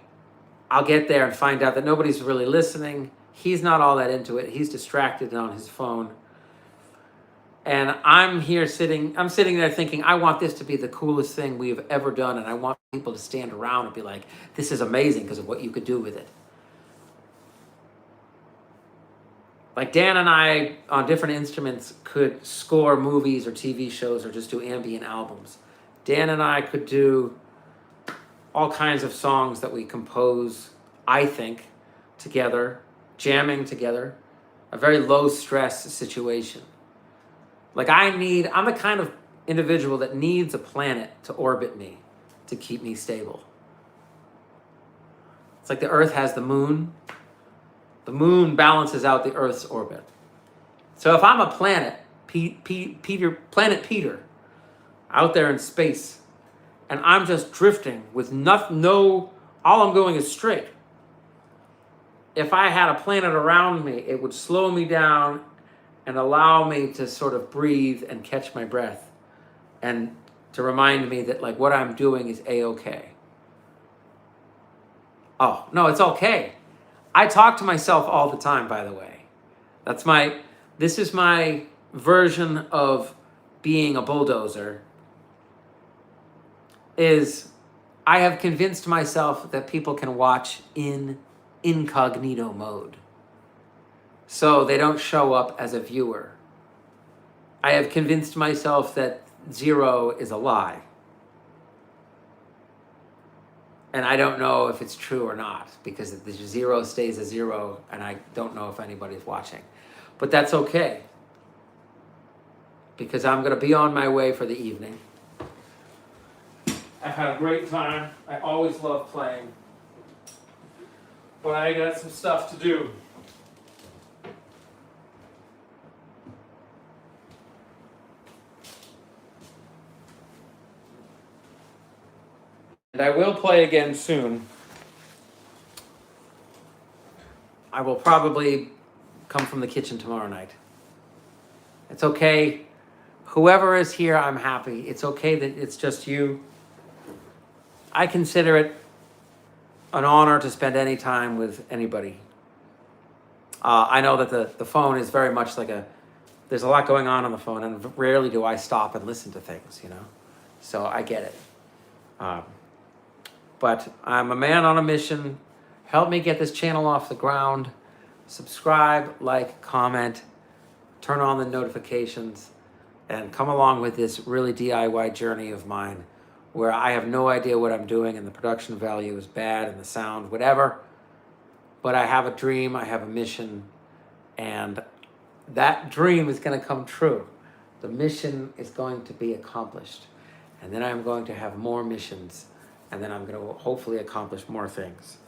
I'll get there and find out that nobody's really listening. He's not all that into it. He's distracted on his phone. And I'm sitting there thinking, I want this to be the coolest thing we've ever done. And I want people to stand around and be like, this is amazing because of what you could do with it. Like Dan and I, on different instruments, could score movies or TV shows or just do ambient albums. Dan and I could do all kinds of songs that we compose, I think, together, jamming together, a very low stress situation. Like I'm the kind of individual that needs a planet to orbit me to keep me stable. It's like the Earth has the moon. The moon balances out the Earth's orbit. So if I'm a planet, Planet Peter, out there in space, and I'm just drifting with all I'm going is straight. If I had a planet around me, it would slow me down and allow me to sort of breathe and catch my breath, and to remind me that like what I'm doing is A-okay. Oh, no, it's okay. I talk to myself all the time, by the way. This is my version of being a bulldozer, is I have convinced myself that people can watch in incognito mode, so they don't show up as a viewer. I have convinced myself that 0 is a lie. And I don't know if it's true or not, because the 0 stays a 0, and I don't know if anybody's watching. But that's okay, because I'm going to be on my way for the evening. I've had a great time. I always love playing. But I got some stuff to do. I will play again soon. I will probably come from the kitchen tomorrow night. It's okay. Whoever is here, I'm happy. It's okay that it's just you. I consider it an honor to spend any time with anybody. I know that the phone is very much like there's a lot going on the phone, and rarely do I stop and listen to things, you know? So I get it. But I'm a man on a mission. Help me get this channel off the ground. Subscribe, like, comment, turn on the notifications, and come along with this really DIY journey of mine where I have no idea what I'm doing and the production value is bad and the sound, whatever. But I have a dream, I have a mission, and that dream is going to come true. The mission is going to be accomplished. And then I'm going to have more missions, and then I'm going to hopefully accomplish more things.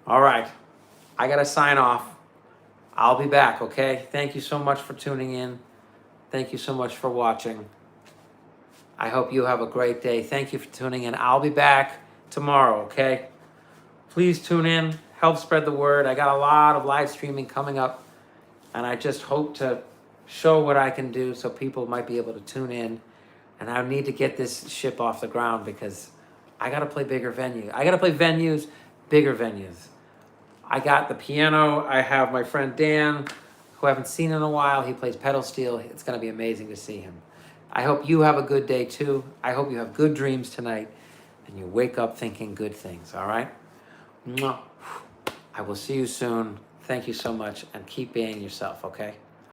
All right, I got to sign off. I'll be back, okay? Thank you so much for tuning in. Thank you so much for watching. I hope you have a great day. Thank you for tuning in. I'll be back tomorrow, okay? Please tune in. Help spread the word. I got a lot of live streaming coming up, and I just hope to show what I can do so people might be able to tune in. And I need to get this ship off the ground because I got to play bigger venues. I got to play venues, bigger venues. I got the piano. I have my friend Dan, who I haven't seen in a while. He plays pedal steel. It's going to be amazing to see him. I hope you have a good day too. I hope you have good dreams tonight and you wake up thinking good things, all right? Mwah. I will see you soon. Thank you so much, and keep being yourself, okay?